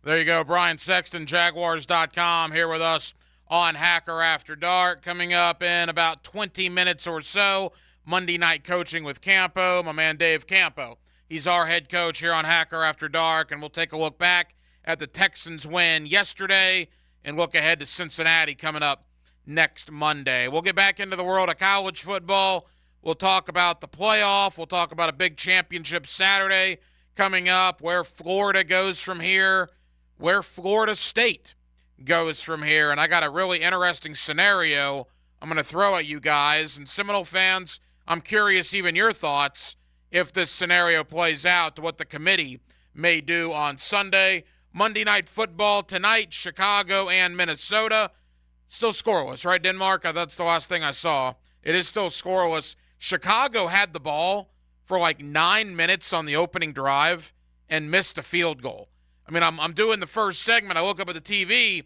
There you go. Brian Sexton, Jaguars.com, here with us on Hacker After Dark. Coming up in about 20 minutes or so, Monday Night Coaching with Campo, my man Dave Campo. He's our head coach here on Hacker After Dark, and we'll take a look back at the Texans' win yesterday and look ahead to Cincinnati coming up next Monday. We'll get back into the world of college football. We'll talk about the playoff. We'll talk about a big championship Saturday coming up, where Florida goes from here, where Florida State goes from here. And I got a really interesting scenario I'm going to throw at you guys. And Seminole fans, I'm curious even your thoughts if this scenario plays out to what the committee may do on Sunday. Monday Night Football tonight, Chicago and Minnesota. Still scoreless, right, Denmark? That's the last thing I saw. It is still scoreless. Chicago had the ball for like 9 minutes on the opening drive and missed a field goal. I mean, I'm doing the first segment. I look up at the TV.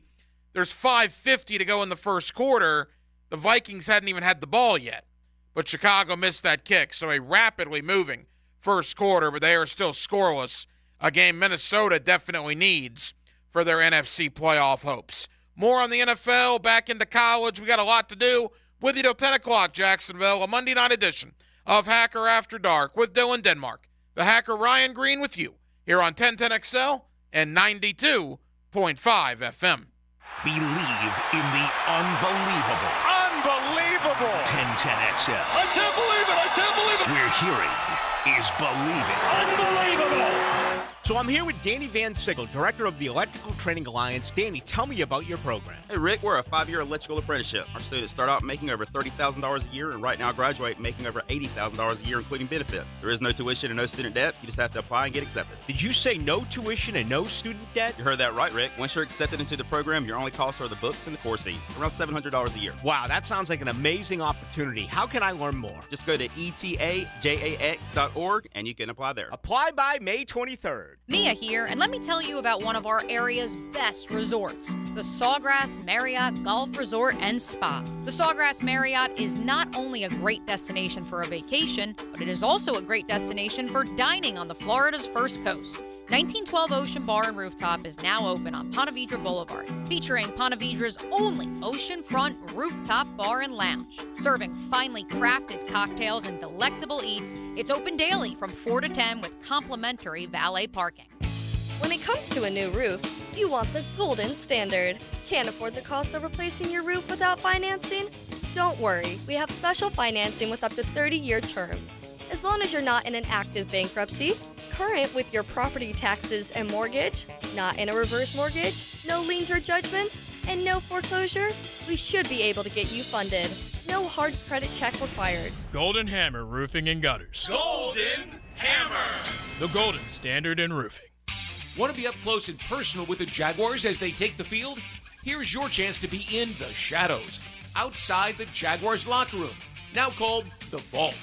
There's 5:50 to go in the first quarter. The Vikings hadn't even had the ball yet. But Chicago missed that kick. So a rapidly moving first quarter, but they are still scoreless. A game Minnesota definitely needs for their NFC playoff hopes. More on the NFL, back into college. We got a lot to do. With you till 10 o'clock, Jacksonville, a Monday night edition of Hacker After Dark with Dylan Denmark. The Hacker Ryan Green with you here on 1010XL and 92.5 FM. Believe in the unbelievable. Unbelievable! 1010XL. I can't believe it! I can't believe it! We're hearing is believing. Unbelievable! So I'm here with Danny Van Sickle, Director of the Electrical Training Alliance. Danny, tell me about your program. Hey, Rick, we're a 5-year electrical apprenticeship. Our students start out making over $30,000 a year, and right now graduate making over $80,000 a year, including benefits. There is no tuition and no student debt. You just have to apply and get accepted. Did you say no tuition and no student debt? You heard that right, Rick. Once you're accepted into the program, your only costs are the books and the course fees, around $700 a year. Wow, that sounds like an amazing opportunity. How can I learn more? Just go to etajax.org, and you can apply there. Apply by May 23rd. Mia here, and let me tell you about one of our area's best resorts, the Sawgrass Marriott Golf Resort and Spa. The Sawgrass Marriott is not only a great destination for a vacation, but it is also a great destination for dining on the Florida's first coast. 1912 Ocean Bar and Rooftop is now open on Ponte Vedra Boulevard, featuring Ponte Vedra's only oceanfront rooftop bar and lounge. Serving finely crafted cocktails and delectable eats, it's open daily from 4 to 10 with complimentary valet parking. When it comes to a new roof, you want the golden standard. Can't afford the cost of replacing your roof without financing? Don't worry, we have special financing with up to 30-year terms. As long as you're not in an active bankruptcy, current with your property taxes and mortgage, not in a reverse mortgage, no liens or judgments, and no foreclosure, we should be able to get you funded. No hard credit check required. Golden Hammer Roofing and Gutters. Golden Hammer! The golden standard in roofing. Want to be up close and personal with the Jaguars as they take the field? Here's your chance to be in the shadows, outside the Jaguars locker room, now called the Vault.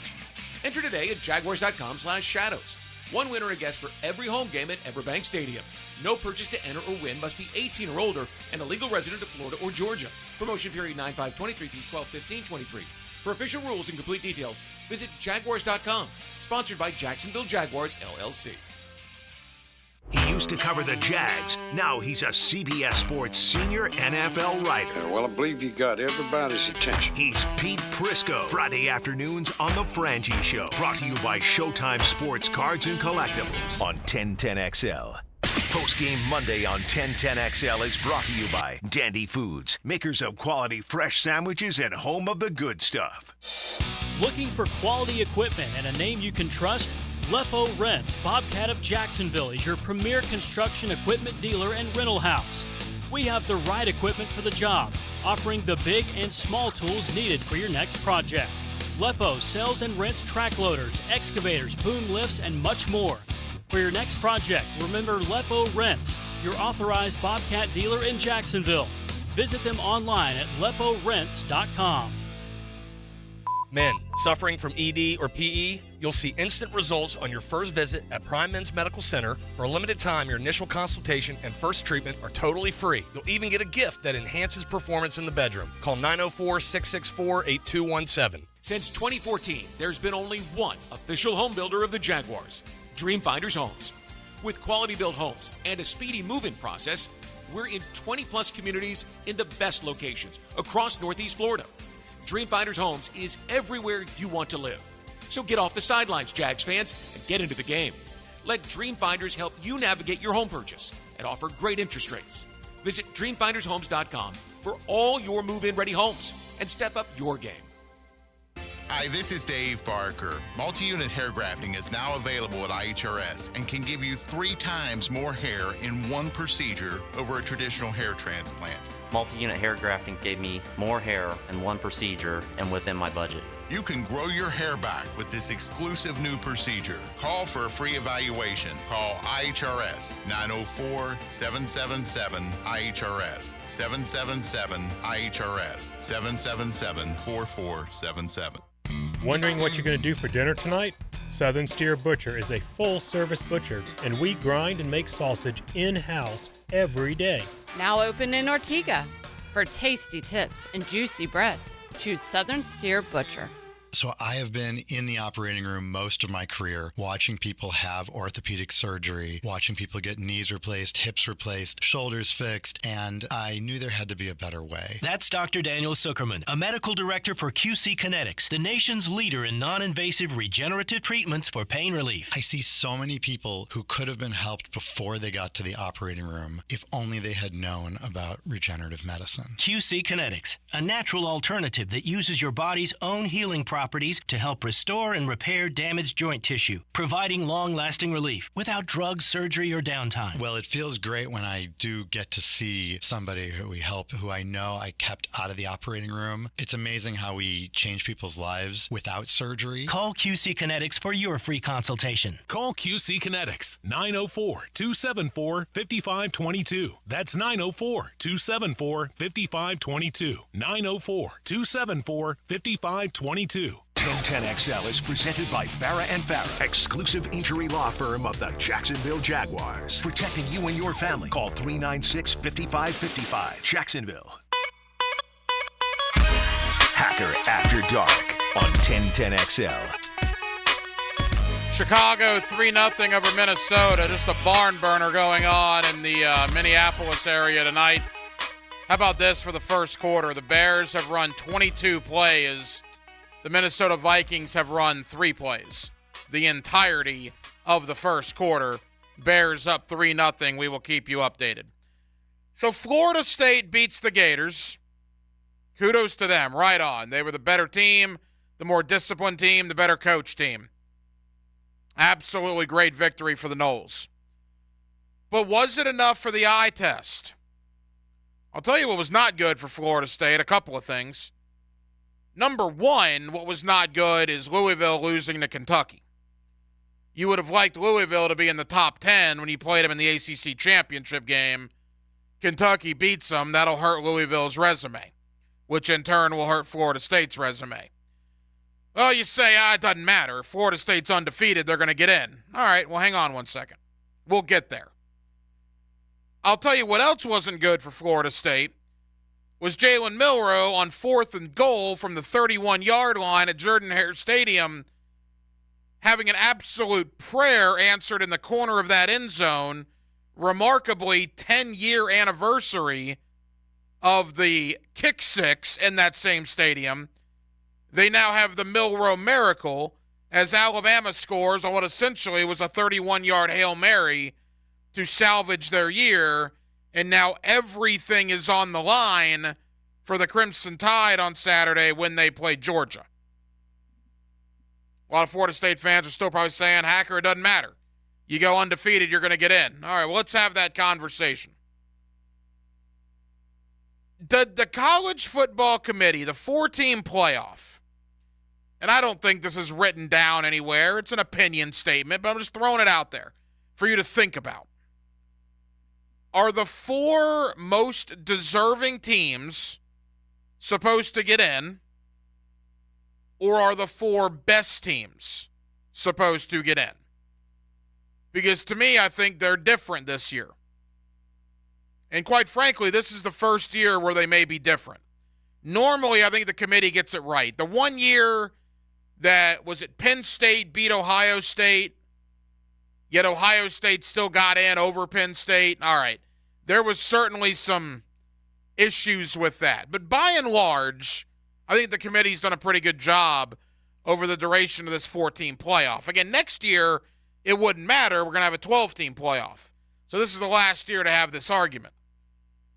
Enter today at jaguars.com/shadows. One winner a guest for every home game at Everbank Stadium. No purchase to enter or win, must be 18 or older and a legal resident of Florida or Georgia. Promotion period 9/5/23 through 12/15/23. For official rules and complete details, visit jaguars.com. Sponsored by Jacksonville Jaguars, LLC. He used to cover the Jags. Now he's a CBS Sports senior NFL writer. Well, I believe you got everybody's attention. He's Pete Prisco. Friday afternoons on The Frangie Show. Brought to you by Showtime Sports Cards and Collectibles on 1010XL. Post-game Monday on 1010XL is brought to you by Dandy Foods, makers of quality fresh sandwiches and home of the good stuff. Looking for quality equipment and a name you can trust? Lepo Rents, Bobcat of Jacksonville, is your premier construction equipment dealer and rental house. We have the right equipment for the job, offering the big and small tools needed for your next project. Lepo sells and rents track loaders, excavators, boom lifts, and much more. For your next project, remember Lepo Rents, your authorized Bobcat dealer in Jacksonville. Visit them online at leporents.com. Men suffering from ED or PE, you'll see instant results on your first visit at Prime Men's Medical Center. For a limited time, your initial consultation and first treatment are totally free. You'll even get a gift that enhances performance in the bedroom. Call 904-664-8217. Since 2014, there's been only one official home builder of the Jaguars, Dreamfinders Homes. With quality-built homes and a speedy move-in process, we're in 20-plus communities in the best locations across Northeast Florida. Dreamfinders Homes is everywhere you want to live. So get off the sidelines, Jags fans, and get into the game. Let Dreamfinders help you navigate your home purchase and offer great interest rates. Visit DreamfindersHomes.com for all your move-in ready homes and step up your game. Hi, this is Dave Barker. Multi-unit hair grafting is now available at IHRS and can give you 3 times more hair in one procedure over a traditional hair transplant. Multi-unit hair grafting gave me more hair in one procedure and within my budget. You can grow your hair back with this exclusive new procedure. Call for a free evaluation. Call IHRS 904-777-IHRS 777-IHRS 777-4477. Wondering what you're going to do for dinner tonight? Southern Steer Butcher is a full-service butcher, and we grind and make sausage in-house every day. Now open in Ortega. For tasty tips and juicy breasts, choose Southern Steer Butcher. So I have been in the operating room most of my career, watching people have orthopedic surgery, watching people get knees replaced, hips replaced, shoulders fixed, and I knew there had to be a better way. That's Dr. Daniel Zuckerman, a medical director for QC Kinetics, the nation's leader in non-invasive regenerative treatments for pain relief. I see so many people who could have been helped before they got to the operating room if only they had known about regenerative medicine. QC Kinetics, a natural alternative that uses your body's own healing properties to help restore and repair damaged joint tissue, providing long-lasting relief without drugs, surgery, or downtime. Well, it feels great when I do get to see somebody who we help, who I know I kept out of the operating room. It's amazing how we change people's lives without surgery. Call QC Kinetics for your free consultation. Call QC Kinetics, 904-274-5522. That's 904-274-5522. 904-274-5522. 1010XL is presented by Farah and Farah, exclusive injury law firm of the Jacksonville Jaguars. Protecting you and your family. Call 396-5555. Jacksonville. Hacker After Dark on 1010XL. Chicago 3-0 over Minnesota. Just a barn burner going on in the Minneapolis area tonight. How about this for the first quarter? The Bears have run 22 plays. The Minnesota Vikings have run 3 plays. The entirety of the first quarter. Bears up 3-0. We will keep you updated. So Florida State beats the Gators. Kudos to them. Right on. They were the better team, the more disciplined team, the better coach team. Absolutely great victory for the Noles. But was it enough for the eye test? I'll tell you what was not good for Florida State. A couple of things. Number one, what was not good is Louisville losing to Kentucky. You would have liked Louisville to be in the top 10 when you played them in the ACC championship game. Kentucky beats them. That'll hurt Louisville's resume, which in turn will hurt Florida State's resume. Well, you say, it doesn't matter. Florida State's undefeated. They're going to get in. All right, well, hang on one second. We'll get there. I'll tell you what else wasn't good for Florida State was Jalen Milroe on 4th and goal from the 31-yard line at Jordan-Hare Stadium having an absolute prayer answered in the corner of that end zone. Remarkably, 10-year anniversary of the kick six in that same stadium. They now have the Milroe miracle as Alabama scores on what essentially was a 31-yard Hail Mary to salvage their year, and now everything is on the line for the Crimson Tide on Saturday when they play Georgia. A lot of Florida State fans are still probably saying, Hacker, it doesn't matter. You go undefeated, you're going to get in. All right, well, let's have that conversation. The College Football Committee, the 4-team playoff, and I don't think this is written down anywhere. It's an opinion statement, but I'm just throwing it out there for you to think about. Are the 4 most deserving teams supposed to get in, or are the 4 best teams supposed to get in? Because to me, I think they're different this year. And quite frankly, this is the first year where they may be different. Normally, I think the committee gets it right. The one year that, was it Penn State beat Ohio State, yet Ohio State still got in over Penn State? All right. There was certainly some issues with that. But by and large, I think the committee's done a pretty good job over the duration of this 4-team playoff. Again, next year, it wouldn't matter. We're going to have a 12-team playoff. So this is the last year to have this argument.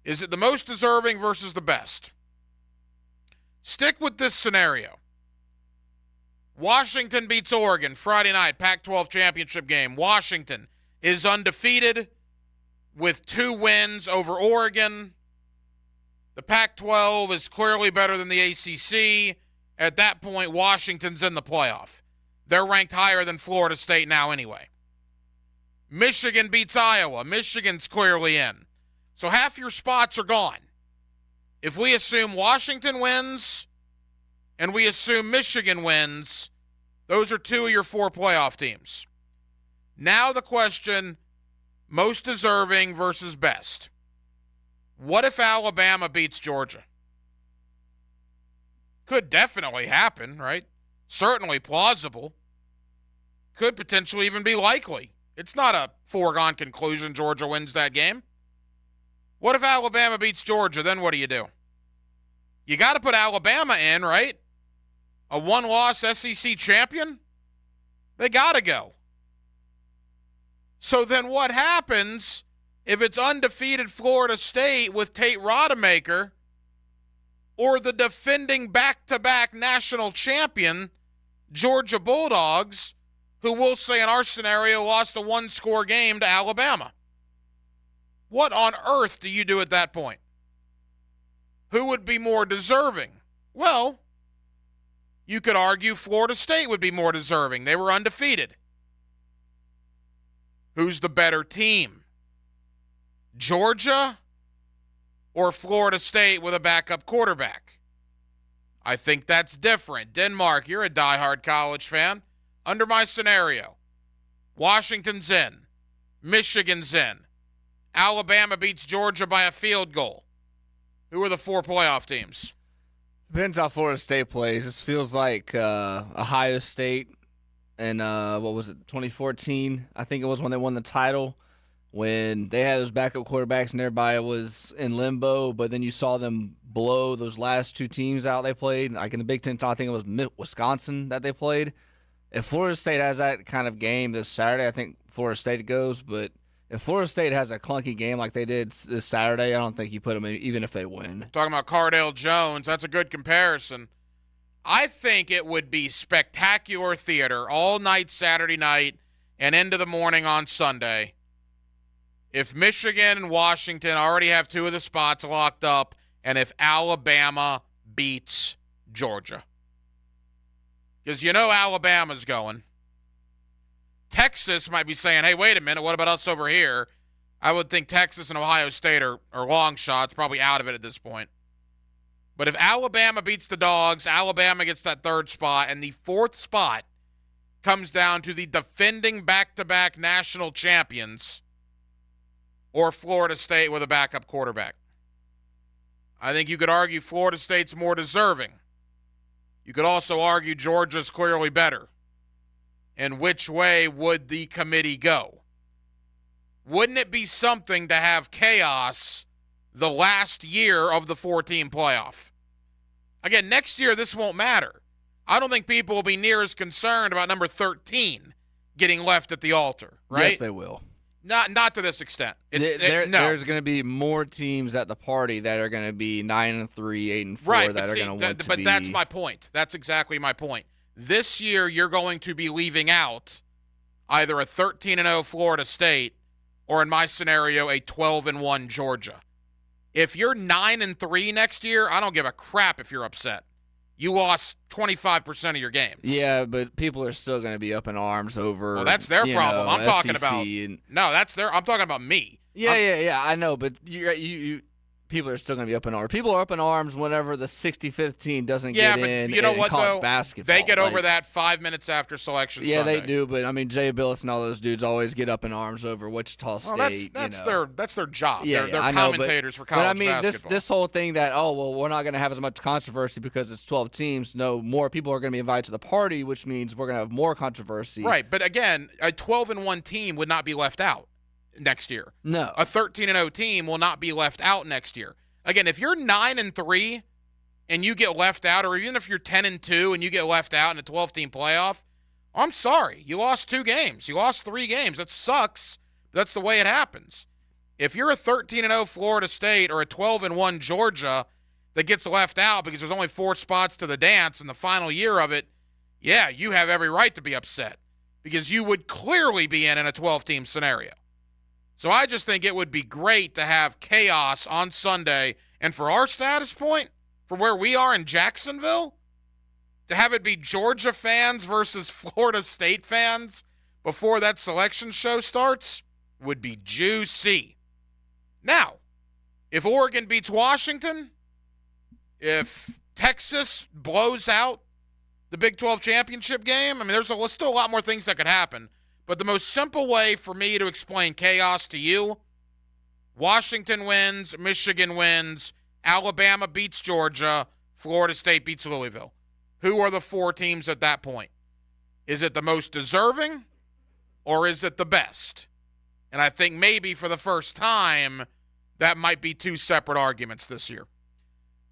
Is it the most deserving versus the best? Stick with this scenario. Washington beats Oregon Friday night, Pac-12 championship game. Washington is undefeated with 2 wins over Oregon. The Pac-12 is clearly better than the ACC. At that point, Washington's in the playoff. They're ranked higher than Florida State now anyway. Michigan beats Iowa. Michigan's clearly in. So half your spots are gone. If we assume Washington wins and we assume Michigan wins, Those are 2 of your 4 playoff teams. Now the question, most deserving versus best. What if Alabama beats Georgia? Could definitely happen, right? Certainly plausible. Could potentially even be likely. It's not a foregone conclusion Georgia wins that game. What if Alabama beats Georgia? Then what do? You got to put Alabama in, right? A 1-loss SEC champion? They got to go. So then what happens if it's undefeated Florida State with Tate Rodemaker or the defending back-to-back national champion Georgia Bulldogs, who we'll say in our scenario lost a 1-score game to Alabama? What on earth do you do at that point? Who would be more deserving? Well, you could argue Florida State would be more deserving. They were undefeated. Who's the better team? Georgia or Florida State with a backup quarterback? I think that's different. Denmark, you're a diehard college fan. Under my scenario, Washington's in. Michigan's in. Alabama beats Georgia by a field goal. Who are the 4 playoff teams? Depends how Florida State plays. This feels like Ohio State in, 2014? I think it was when they won the title, when they had those backup quarterbacks and everybody was in limbo, but then you saw them blow those last 2 teams out they played. Like in the Big Ten, I think it was Wisconsin that they played. If Florida State has that kind of game this Saturday, I think Florida State goes, but if Florida State has a clunky game like they did this Saturday, I don't think you put them in even if they win. Talking about Cardale Jones, that's a good comparison. I think it would be spectacular theater all night Saturday night and into the morning on Sunday if Michigan and Washington already have 2 of the spots locked up and if Alabama beats Georgia. Because you know Alabama's going. Texas might be saying, hey, wait a minute, what about us over here? I would think Texas and Ohio State are long shots, probably out of it at this point. But if Alabama beats the Dogs, Alabama gets that 3rd spot, and the 4th spot comes down to the defending back-to-back national champions or Florida State with a backup quarterback. I think you could argue Florida State's more deserving. You could also argue Georgia's clearly better. And which way would the committee go? Wouldn't it be something to have chaos the last year of the 4-team playoff? Again, next year this won't matter. I don't think people will be near as concerned about number 13 getting left at the altar, right? Yes, they will. Not to this extent. No. There's going to be more teams at the party that are going to be 9-3, 8-4 right, that are going to want to be. But that's my point. That's exactly my point. This year, you're going to be leaving out either a 13-0 Florida State or, in my scenario, a 12-1 Georgia. If you're 9-3 next year, I don't give a crap if you're upset. You lost 25% of your games. Yeah, but people are still going to be up in arms over. Well, that's their problem. I'm talking SEC about. No, that's their. I'm talking about me. Yeah, I know, but you people are still going to be up in arms. People are up in arms whenever the 65th team doesn't get in. You know in what, college though? basketball. They get over that 5 minutes after selection Yeah, Sunday. they do, but I mean, Jay Billis and all those dudes always get up in arms over Wichita State. That's you know. that's their job. Yeah, they're I know, commentators for college but I mean, basketball. this whole thing that we're not going to have as much controversy because it's 12 teams. No, more people are going to be invited to the party, which means we're going to have more controversy. Right, but again, a 12-1 team would not be left out next year. No, a 13-0 team will not be left out next year. Again, if you're 9-3 and you get left out, or even if you're 10-2 and you get left out in a 12-team playoff, I'm sorry. You lost 2 games. You lost 3 games. That sucks. That's the way it happens. If you're a 13-0 Florida State or a 12-1 Georgia that gets left out because there's only 4 spots to the dance in the final year of it, yeah, you have every right to be upset because you would clearly be in a 12-team scenario. So I just think it would be great to have chaos on Sunday. And for our status point, for where we are in Jacksonville, to have it be Georgia fans versus Florida State fans before that selection show starts would be juicy. Now, if Oregon beats Washington, if Texas blows out the Big 12 championship game. I mean, there's still a lot more things that could happen. But the most simple way for me to explain chaos to you, Washington wins, Michigan wins, Alabama beats Georgia, Florida State beats Louisville. Who are the 4 teams at that point? Is it the most deserving or is it the best? And I think maybe for the first time, that might be 2 separate arguments this year.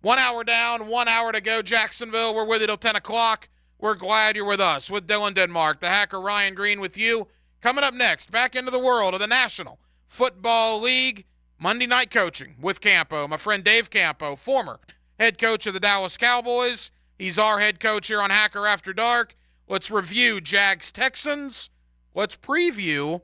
1 hour down, 1 hour to go. Jacksonville, we're with you till 10 o'clock. We're glad you're with us. With Dylan Denmark, the Hacker Ryan Green with you. Coming up next, back into the world of the National Football League. Monday night coaching with Campo. My friend Dave Campo, former head coach of the Dallas Cowboys. He's our head coach here on Hacker After Dark. Let's review Jags-Texans. Let's preview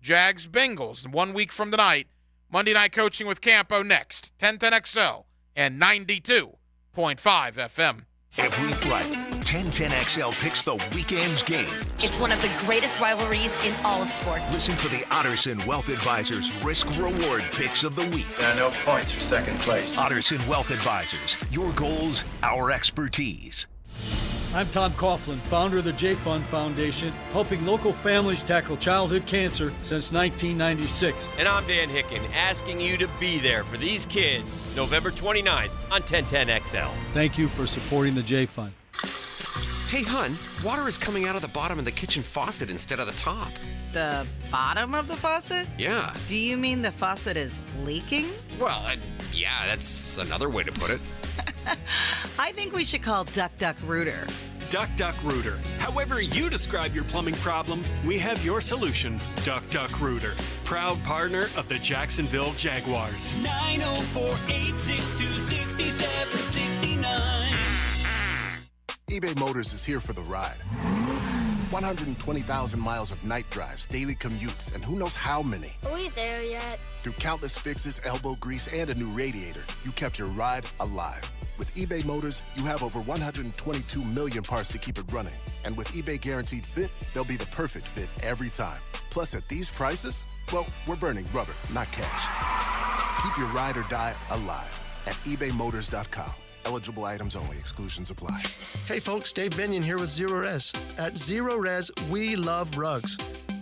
Jags-Bengals. 1 week from tonight, Monday night coaching with Campo next. 1010XL and 92.5 FM. Every Friday, 1010XL picks the weekend's games. It's one of the greatest rivalries in all of sport. Listen for the Otterson Wealth Advisors risk-reward picks of the week. There are no points for second place. Otterson Wealth Advisors, your goals, our expertise. I'm Tom Coughlin, founder of the J-Fund Foundation, helping local families tackle childhood cancer since 1996. And I'm Dan Hicken, asking you to be there for these kids November 29th on 1010XL. Thank you for supporting the J-Fund. Hey, hun, water is coming out of the bottom of the kitchen faucet instead of the top. The bottom of the faucet? Yeah. Do you mean the faucet is leaking? Well, yeah, that's another way to put it. I think we should call Duck Duck Rooter. Duck Duck Rooter. However you describe your plumbing problem, we have your solution. Duck Duck Rooter. Proud partner of the Jacksonville Jaguars. 904-862-6769. eBay Motors is here for the ride. 120,000 miles of night drives, daily commutes, and who knows how many. Are we there yet? Through countless fixes, elbow grease, and a new radiator, you kept your ride alive. With eBay Motors, you have over 122 million parts to keep it running. And with eBay Guaranteed Fit, they'll be the perfect fit every time. Plus, at these prices, well, we're burning rubber, not cash. Keep your ride or die alive at ebaymotors.com. Eligible items only. Exclusions apply. Hey folks, Dave Binion here with Zero Res. At Zero Res, we love rugs.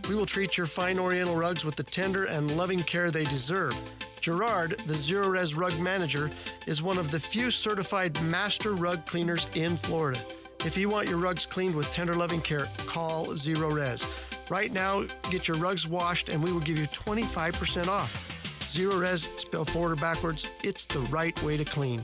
We will treat your fine Oriental rugs with the tender and loving care they deserve. Gerard, the Zero Res rug manager, is one of the few certified master rug cleaners in Florida. If you want your rugs cleaned with tender loving care, call Zero Res. Right now, get your rugs washed and we will give you 25% off. Zero Res, spelled forward or backwards, it's the right way to clean.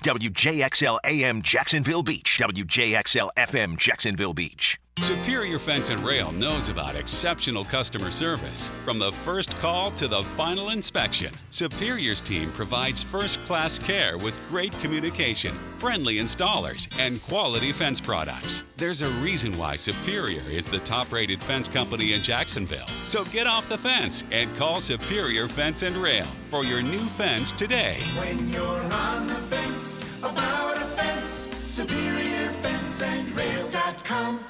WJXL AM Jacksonville Beach. WJXL FM Jacksonville Beach. Superior Fence and Rail knows about exceptional customer service. From the first call to the final inspection, Superior's team provides first-class care with great communication, friendly installers, and quality fence products. There's a reason why Superior is the top-rated fence company in Jacksonville. So get off the fence and call Superior Fence and Rail for your new fence today. When you're on the fence, about a fence, SuperiorFenceandRail.com.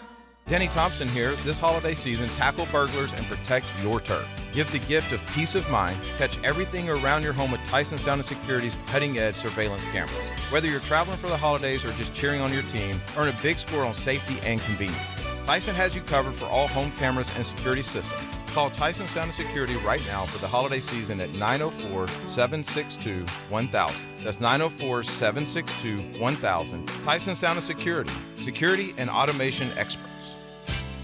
Denny Thompson here. This holiday season, tackle burglars and protect your turf. Give the gift of peace of mind. Catch everything around your home with Tyson Sound & Security's cutting-edge surveillance cameras. Whether you're traveling for the holidays or just cheering on your team, earn a big score on safety and convenience. Tyson has you covered for all home cameras and security systems. Call Tyson Sound & Security right now for the holiday season at 904-762-1000. That's 904-762-1000. Tyson Sound & Security. Security and automation experts.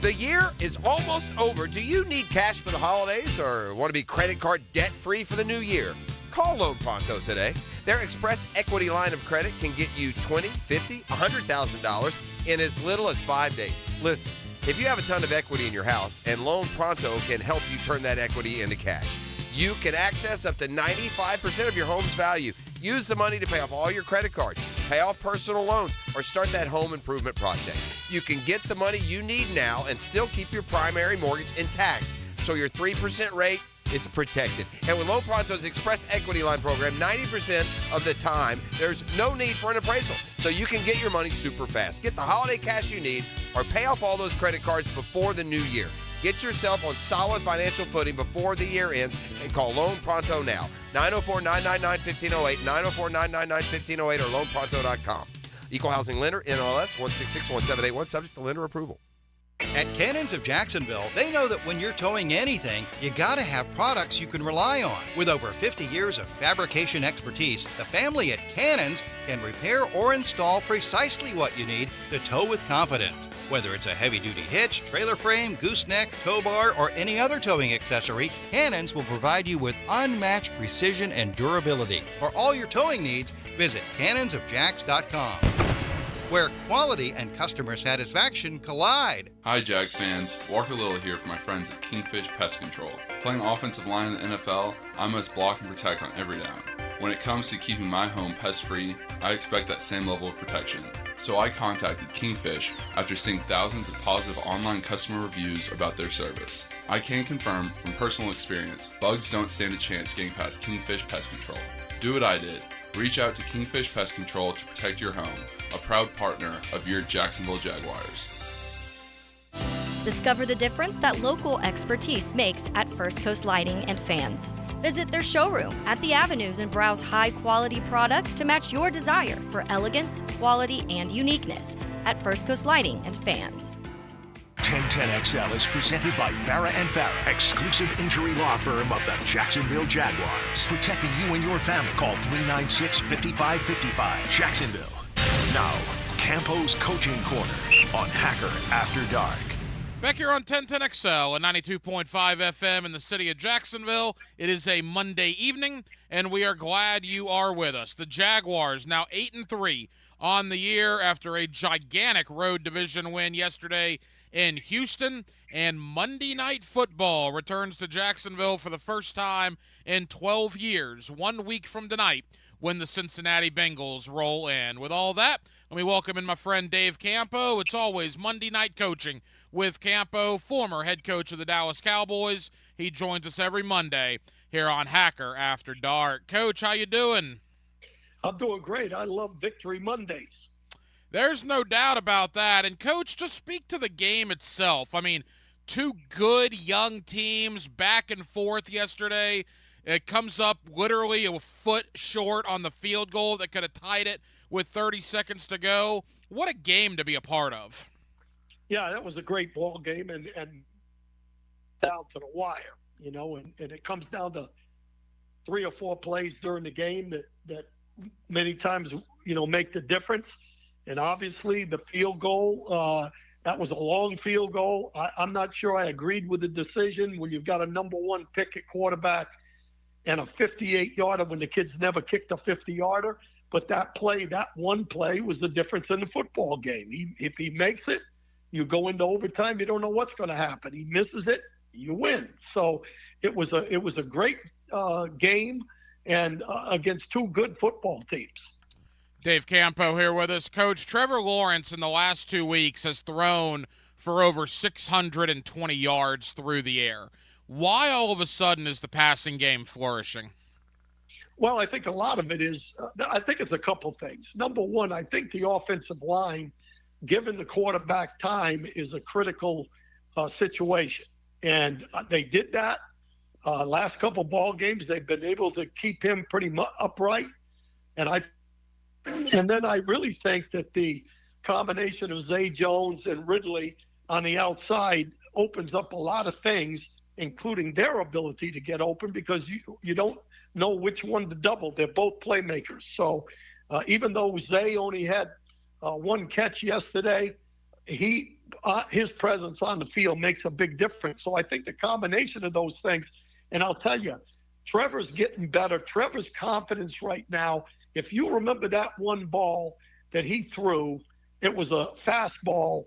The year is almost over. Do you need cash for the holidays or want to be credit card debt-free for the new year? Call Loan Pronto today. Their Express Equity line of credit can get you $20,000, $50,000, $100,000 in as little as 5 days. Listen, if you have a ton of equity in your house and Loan Pronto can help you turn that equity into cash, you can access up to 95% of your home's value. Use the money to pay off all your credit cards, pay off personal loans, or start that home improvement project. You can get the money you need now and still keep your primary mortgage intact. So your 3% rate, it's protected. And with Loan Pronto's Express Equity Line program, 90% of the time, there's no need for an appraisal. So you can get your money super fast. Get the holiday cash you need or pay off all those credit cards before the new year. Get yourself on solid financial footing before the year ends and call Loan Pronto now. 904-999-1508, 904-999-1508 or loanpronto.com. Equal housing lender, NLS 1661781, subject to lender approval. At Cannons of Jacksonville, they know that when you're towing anything, you gotta have products you can rely on. With over 50 years of fabrication expertise, the family at Cannons can repair or install precisely what you need to tow with confidence. Whether it's a heavy-duty hitch, trailer frame, gooseneck, tow bar, or any other towing accessory, Cannons will provide you with unmatched precision and durability. For all your towing needs, visit cannonsofjax.com. Where quality and customer satisfaction collide. Hi, Jags fans. Walker Little here for my friends at Kingfish Pest Control. Playing offensive line in the NFL, I must block and protect on every down. When it comes to keeping my home pest-free, I expect that same level of protection. So I contacted Kingfish after seeing thousands of positive online customer reviews about their service. I can confirm from personal experience, bugs don't stand a chance getting past Kingfish Pest Control. Do what I did. Reach out to Kingfish Pest Control to protect your home, a proud partner of your Jacksonville Jaguars. Discover the difference that local expertise makes at First Coast Lighting and Fans. Visit their showroom at the Avenues and browse high-quality products to match your desire for elegance, quality, and uniqueness at First Coast Lighting and Fans. 1010XL is presented by Farah and Farah, exclusive injury law firm of the Jacksonville Jaguars. Protecting you and your family. Call 396-5555. Jacksonville. Now, Campo's Coaching Corner on Hacker After Dark. Back here on 1010XL and 92.5 FM in the city of Jacksonville. It is a Monday evening, and we are glad you are with us. The Jaguars now 8-3 on the year after a gigantic road division win yesterday in Houston, and Monday Night Football returns to Jacksonville for the first time in 12 years, 1 week from tonight, when the Cincinnati Bengals roll in. With all that, let me welcome in my friend Dave Campo. It's always Monday Night Coaching with Campo, former head coach of the Dallas Cowboys. He joins us every Monday here on Hacker After Dark. Coach, how you doing? I'm doing great. I love Victory Mondays. There's no doubt about that. And, Coach, just speak to the game itself. I mean, two good young teams back and forth yesterday. It comes up literally a foot short on the field goal that could have tied it with 30 seconds to go. What a game to be a part of. Yeah, that was a great ball game and down to the wire, you know, and it comes down to 3 or 4 plays during the game that many times, you know, make the difference. And obviously the field goal, that was a long field goal. I'm not sure I agreed with the decision when you've got a number 1 pick at quarterback and a 58-yarder when the kid's never kicked a 50-yarder. But that play, that one play, was the difference in the football game. If he makes it, you go into overtime, you don't know what's going to happen. He misses it, you win. So it was a great game and against 2 good football teams. Dave Campo here with us. Coach, Trevor Lawrence in the last 2 weeks has thrown for over 620 yards through the air. Why all of a sudden is the passing game flourishing? Well, I think a lot of it is, I think it's a couple things. Number one, I think the offensive line, given the quarterback time, is a critical situation. And they did that. Last couple ball games, they've been able to keep him pretty upright. And then I really think that the combination of Zay Jones and Ridley on the outside opens up a lot of things, including their ability to get open, because you don't know which one to double. They're both playmakers. So even though Zay only had 1 catch yesterday, his presence on the field makes a big difference. So I think the combination of those things, and I'll tell you, Trevor's getting better. Trevor's confidence right now, if you remember that one ball that he threw, it was a fastball.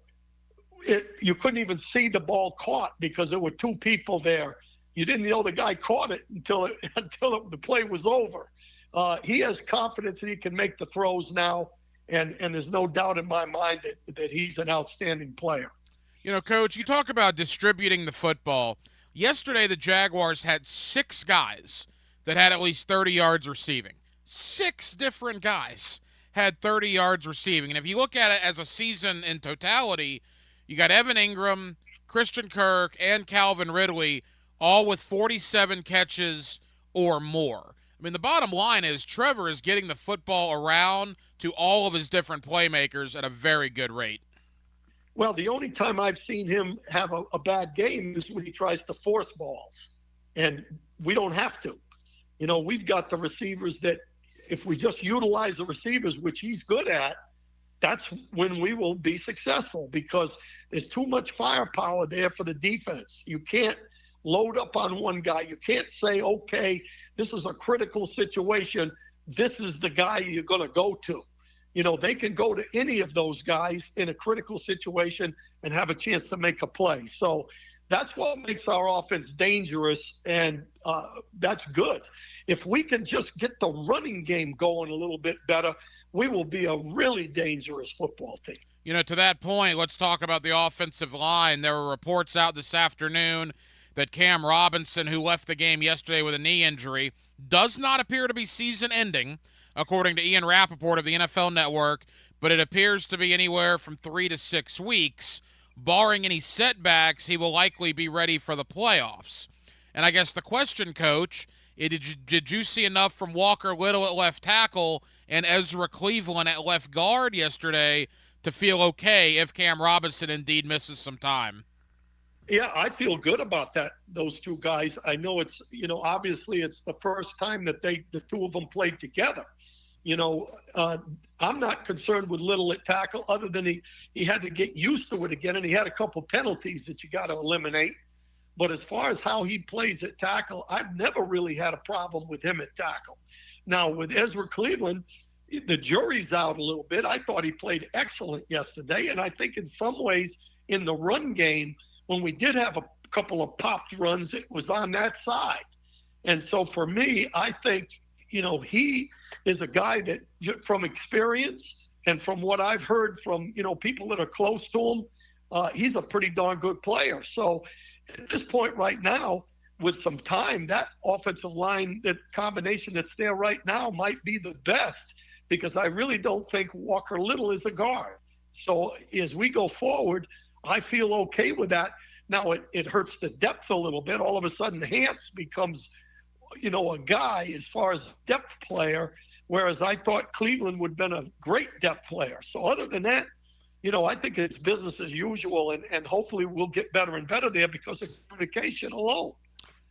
You couldn't even see the ball caught because there were 2 people there. You didn't know the guy caught it until the play was over. He has confidence that he can make the throws now, and there's no doubt in my mind that he's an outstanding player. You know, Coach, you talk about distributing the football. Yesterday, the Jaguars had 6 guys that had at least 30 yards receiving. 6 different guys had 30 yards receiving. And if you look at it as a season in totality, you got Evan Ingram, Christian Kirk, and Calvin Ridley all with 47 catches or more. I mean, the bottom line is Trevor is getting the football around to all of his different playmakers at a very good rate. Well, the only time I've seen him have a bad game is when he tries to force balls, and we don't have to. You know, we've got the receivers that if we just utilize the receivers, which he's good at, that's when we will be successful because there's too much firepower there for the defense. You can't load up on one guy. You can't say, okay, this is a critical situation. This is the guy you're going to go to. You know, they can go to any of those guys in a critical situation and have a chance to make a play. So that's what makes our offense dangerous, and that's good. If we can just get the running game going a little bit better, we will be a really dangerous football team. You know, to that point, let's talk about the offensive line. There were reports out this afternoon that Cam Robinson, who left the game yesterday with a knee injury, does not appear to be season-ending, according to Ian Rappaport of the NFL Network, but it appears to be anywhere from 3 to 6 weeks. Barring any setbacks, he will likely be ready for the playoffs. And I guess the question, Coach, did you see enough from Walker Little at left tackle and Ezra Cleveland at left guard yesterday to feel okay if Cam Robinson indeed misses some time? Yeah, I feel good about that. Those two guys. I know it's, you know, obviously it's the first time that the two of them played together. You know, I'm not concerned with Little at tackle other than he had to get used to it again, and he had a couple penalties that you got to eliminate. But as far as how he plays at tackle, I've never really had a problem with him at tackle. Now, with Ezra Cleveland, the jury's out a little bit. I thought he played excellent yesterday, and I think in some ways in the run game, when we did have a couple of popped runs, it was on that side. And so for me, I think, you know, he is a guy that from experience and from what I've heard from, you know, people that are close to him, he's a pretty darn good player. So at this point right now, with some time, that offensive line, that combination that's there right now might be the best because I really don't think Walker Little is a guard. So as we go forward, I feel okay with that. Now it hurts the depth a little bit. All of a sudden, Hance becomes, you know, a guy as far as depth player, whereas I thought Cleveland would have been a great depth player. So other than that, you know, I think it's business as usual, and hopefully we'll get better and better there because of communication alone.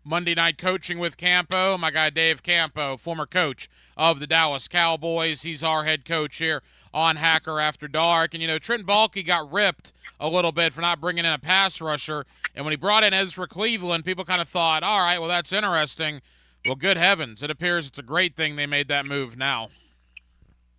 Monday Night Coaching with Campo, my guy Dave Campo, former coach of the Dallas Cowboys. He's our head coach here on Hacker After Dark. And, you know, Trent Baalke got ripped a little bit for not bringing in a pass rusher. And when he brought in Ezra Cleveland, people kind of thought, all right, well, that's interesting. Well, good heavens, it appears it's a great thing they made that move now.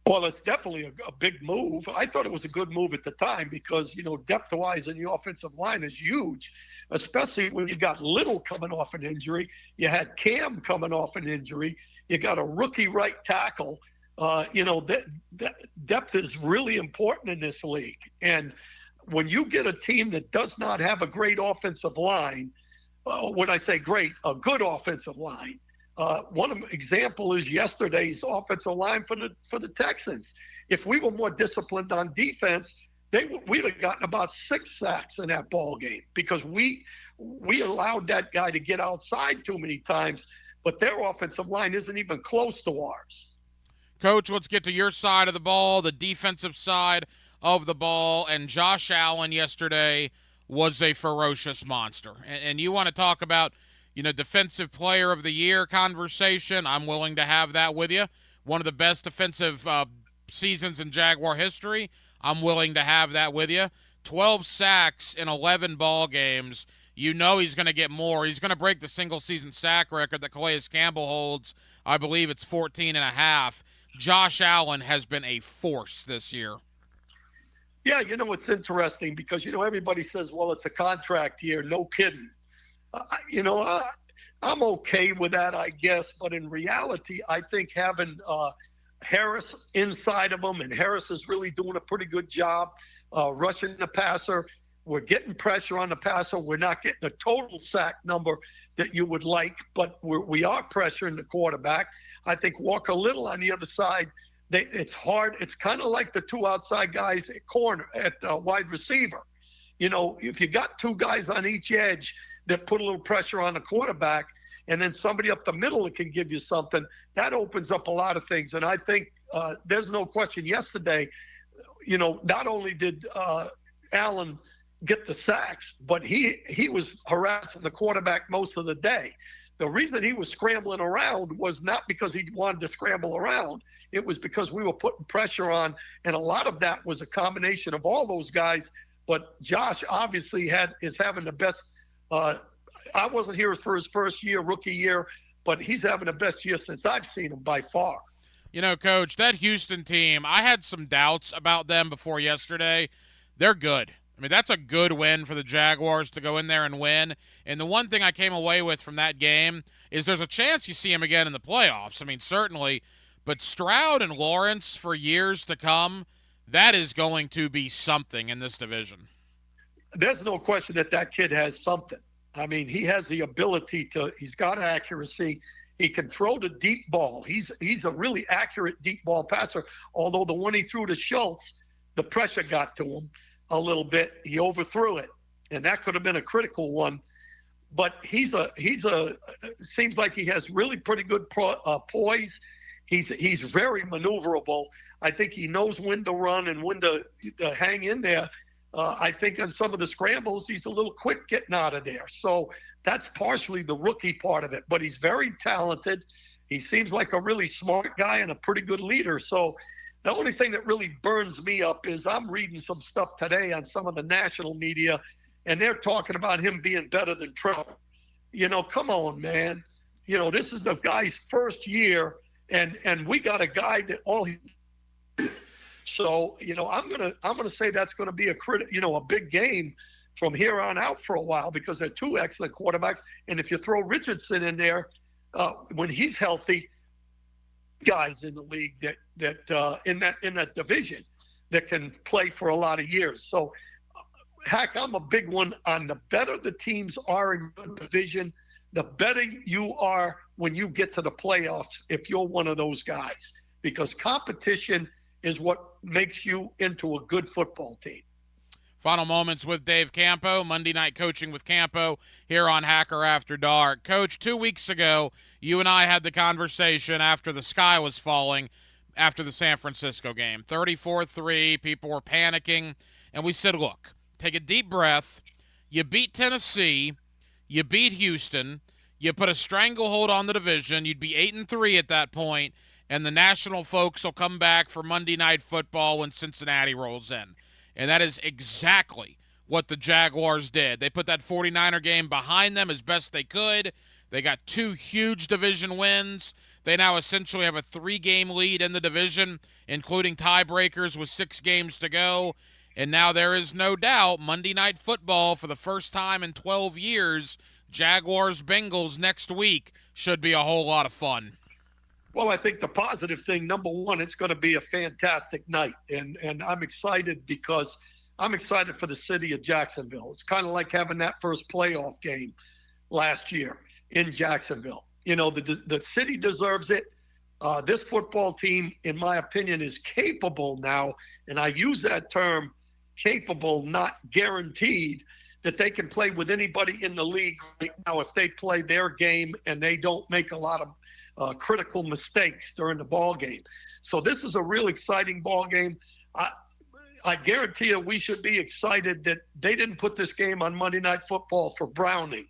Well, it's definitely a big move. I thought it was a good move at the time because, you know, depth-wise in the offensive line is huge, especially when you got Little coming off an injury. You had Cam coming off an injury. You got a rookie right tackle. You know, depth is really important in this league. And when you get a team that does not have a great offensive line, when I say great, a good offensive line, one example is yesterday's offensive line for the Texans. If we were more disciplined on defense, we'd have gotten about 6 sacks in that ball game because we allowed that guy to get outside too many times, but their offensive line isn't even close to ours. Coach, let's get to your side of the ball, the defensive side of the ball, and Josh Allen yesterday was a ferocious monster. And you want to talk about, you know, defensive player of the year conversation. I'm willing to have that with you. One of the best defensive seasons in Jaguar history. I'm willing to have that with you. 12 sacks in 11 ball games. You know he's going to get more. He's going to break the single-season sack record that Calais Campbell holds. I believe it's 14 and a half. Josh Allen has been a force this year. Yeah, you know, it's interesting because, you know, everybody says, well, it's a contract year. No kidding. You know, I'm okay with that, I guess. But in reality, I think having Harris inside of him, and Harris is really doing a pretty good job rushing the passer. We're getting pressure on the passer. We're not getting a total sack number that you would like, but we are pressuring the quarterback. I think Walker Little on the other side, it's hard. It's kind of like the two outside guys at wide receiver. You know, if you got two guys on each edge that put a little pressure on the quarterback, and then somebody up the middle that can give you something, that opens up a lot of things. And I think there's no question yesterday, not only did Allen get the sacks, but he was harassing the quarterback most of the day. The reason he was scrambling around was not because he wanted to scramble around. It was because we were putting pressure on, and a lot of that was a combination of all those guys. But Josh obviously is having the best. I wasn't here for his first year, rookie year, but he's having the best year since I've seen him by far. Coach, that Houston team, I had some doubts about them before yesterday. They're good. I mean, that's a good win for the Jaguars to go in there and win. And the one thing I came away with from that game is there's a chance you see him again in the playoffs. I mean, certainly. But Stroud and Lawrence for years to come, that is going to be something in this division. There's no question that kid has something. I mean, he has the ability he's got accuracy. He can throw the deep ball. He's a really accurate deep ball passer, although the one he threw to Schultz, the pressure got to him a little bit. He overthrew it, and that could have been a critical one. But he's seems like he has really pretty good poise. He's very maneuverable. I think he knows when to run and when to hang in there. I think on some of the scrambles, he's a little quick getting out of there. So that's partially the rookie part of it. But he's very talented. He seems like a really smart guy and a pretty good leader. So the only thing that really burns me up is I'm reading some stuff today on some of the national media, and they're talking about him being better than Trevor. Come on, man. This is the guy's first year, and we got a guy that all he. So I'm gonna say that's gonna be a big game from here on out for a while, because they're two excellent quarterbacks, and if you throw Richardson in there when he's healthy, guys in the league that in that division that can play for a lot of years. So, Hack, I'm a big one on the better the teams are in your division, the better you are when you get to the playoffs if you're one of those guys, because competition is what makes you into a good football team. Final moments with Dave Campo, Monday Night Coaching with Campo here on Hacker After Dark. Coach, 2 weeks ago, you and I had the conversation after the sky was falling after the San Francisco game. 34-3, people were panicking, and we said, look, take a deep breath. You beat Tennessee. You beat Houston. You put a stranglehold on the division. You'd be 8-3 at that point, and the national folks will come back for Monday Night Football when Cincinnati rolls in. And that is exactly what the Jaguars did. They put that 49er game behind them as best they could. They got 2 huge division wins. They now essentially have a 3-game lead in the division, including tiebreakers with 6 games to go. And now there is no doubt Monday Night Football for the first time in 12 years, Jaguars-Bengals next week should be a whole lot of fun. Well, I think the positive thing, number one, it's going to be a fantastic night. And I'm excited because I'm excited for the city of Jacksonville. It's kind of like having that first playoff game last year in Jacksonville. The city deserves it. This football team, in my opinion, is capable now. And I use that term, capable, not guaranteed, that they can play with anybody in the league right now if they play their game and they don't make a lot of critical mistakes during the ball game. So this is a real exciting ball game. I guarantee you we should be excited that they didn't put this game on Monday Night Football for Browning.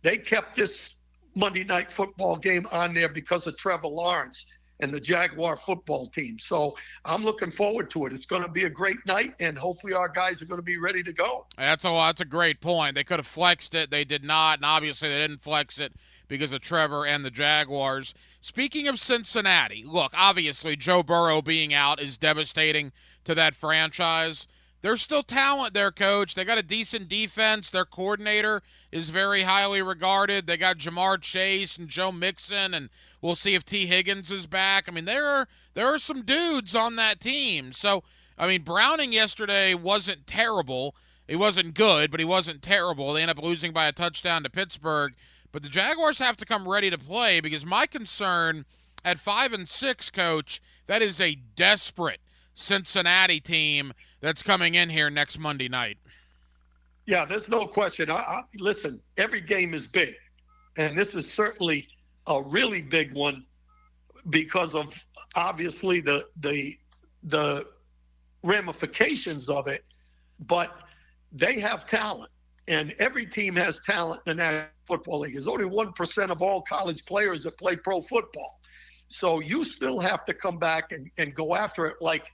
They kept this Monday Night Football game on there because of Trevor Lawrence and the Jaguar football team. So I'm looking forward to it. It's going to be a great night, and hopefully our guys are going to be ready to go. That's a great point. They could have flexed it. They did not, and obviously they didn't flex it because of Trevor and the Jaguars. Speaking of Cincinnati, look, obviously Joe Burrow being out is devastating to that franchise. There's still talent there, Coach. They got a decent defense. Their coordinator is very highly regarded. They got Jamar Chase and Joe Mixon, and we'll see if T. Higgins is back. I mean, there are some dudes on that team. So, I mean, Browning yesterday wasn't terrible. He wasn't good, but he wasn't terrible. They ended up losing by a touchdown to Pittsburgh. But the Jaguars have to come ready to play, because my concern at 5-6, Coach, that is a desperate Cincinnati team that's coming in here next Monday night. Yeah, there's no question. Listen, every game is big. and this is certainly a really big one because of obviously the ramifications of it, but they have talent, and every team has talent in the National Football League. There's only 1% of all college players that play pro football. So you still have to come back and go after it like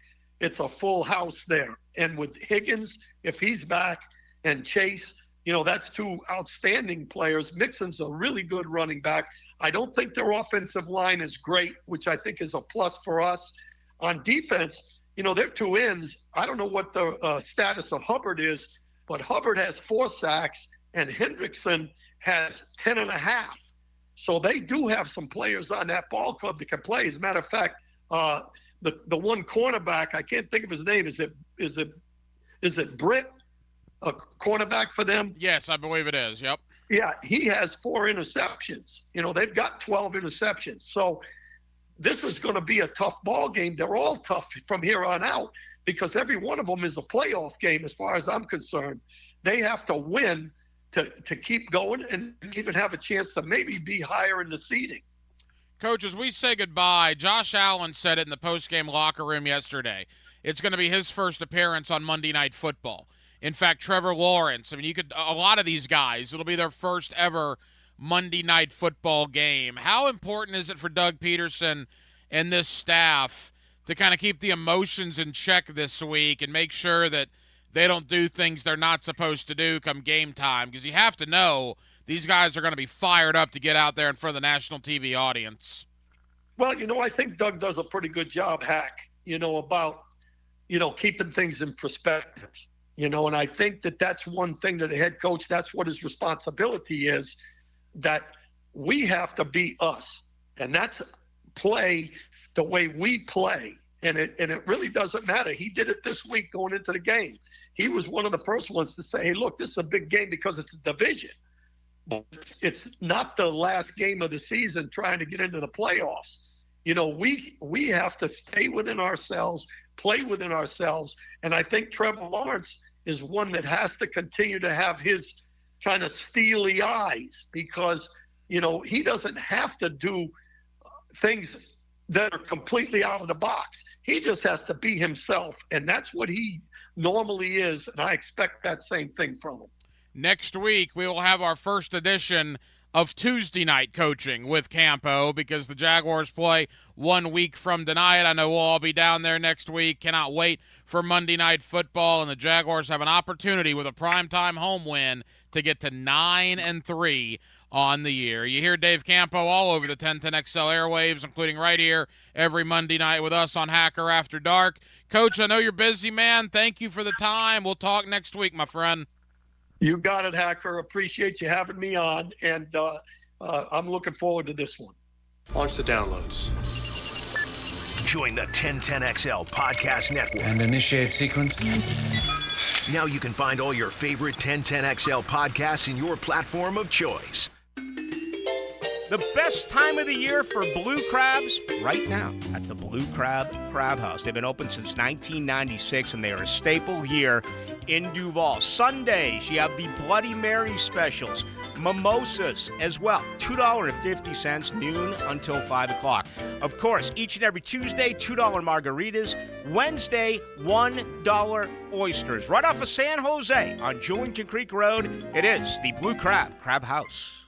it's a full house there. And with Higgins, if he's back, and Chase, that's two outstanding players. Mixon's a really good running back. I don't think their offensive line is great, which I think is a plus for us. On defense, they're two ends. I don't know what the status of Hubbard is, but Hubbard has 4 sacks and Hendrickson has 10.5. So they do have some players on that ball club that can play. As a matter of fact, the one cornerback, I can't think of his name. Is it Britt, a cornerback for them? Yes, I believe it is. Yep. Yeah, he has 4 interceptions. They've got 12 interceptions. So this is going to be a tough ball game. They're all tough from here on out because every one of them is a playoff game as far as I'm concerned. They have to win to keep going and even have a chance to maybe be higher in the seeding. Coach, as we say goodbye, Josh Allen said it in the postgame locker room yesterday. It's going to be his first appearance on Monday Night Football. In fact, Trevor Lawrence, a lot of these guys, it'll be their first ever Monday Night Football game. How important is it for Doug Peterson and this staff to kind of keep the emotions in check this week and make sure that they don't do things they're not supposed to do come game time? Because you have to know these guys are going to be fired up to get out there in front of the national TV audience. Well, I think Doug does a pretty good job, Hack, about, keeping things in perspective. And I think that's one thing that a head coach, that's what his responsibility is, that we have to be us. And that's play the way we play. And it really doesn't matter. He did it this week going into the game. He was one of the first ones to say, hey, look, this is a big game because it's a division. But it's not the last game of the season trying to get into the playoffs. We have to stay within ourselves, play within ourselves. And I think Trevor Lawrence is one that has to continue to have his kind of steely eyes because, he doesn't have to do things that are completely out of the box. He just has to be himself, and that's what he normally is, and I expect that same thing from him. Next week, we will have our first edition of Tuesday Night Coaching with Campo because the Jaguars play 1 week from tonight. I know we'll all be down there next week. Cannot wait for Monday Night Football, and the Jaguars have an opportunity with a primetime home win to get to 9-3 on the year. You hear Dave Campo all over the 1010XL airwaves, including right here every Monday night with us on Hacker After Dark. Coach, I know you're busy, man. Thank you for the time. We'll talk next week, my friend. You got it, Hacker. Appreciate you having me on, and I'm looking forward to this one. Launch the downloads. Join the 1010XL Podcast Network. And initiate sequence. Now you can find all your favorite 1010XL podcasts in your platform of choice. The best time of the year for blue crabs? Right now at the Blue Crab Crab House. They've been open since 1996, and they are a staple here in Duval. Sundays, you have the Bloody Mary specials. Mimosas as well, $2.50, noon until 5 o'clock. Of course, each and every Tuesday, $2 margaritas. Wednesday, $1 oysters. Right off of San Jose on Jewington Creek Road, it is the Blue Crab Crab House.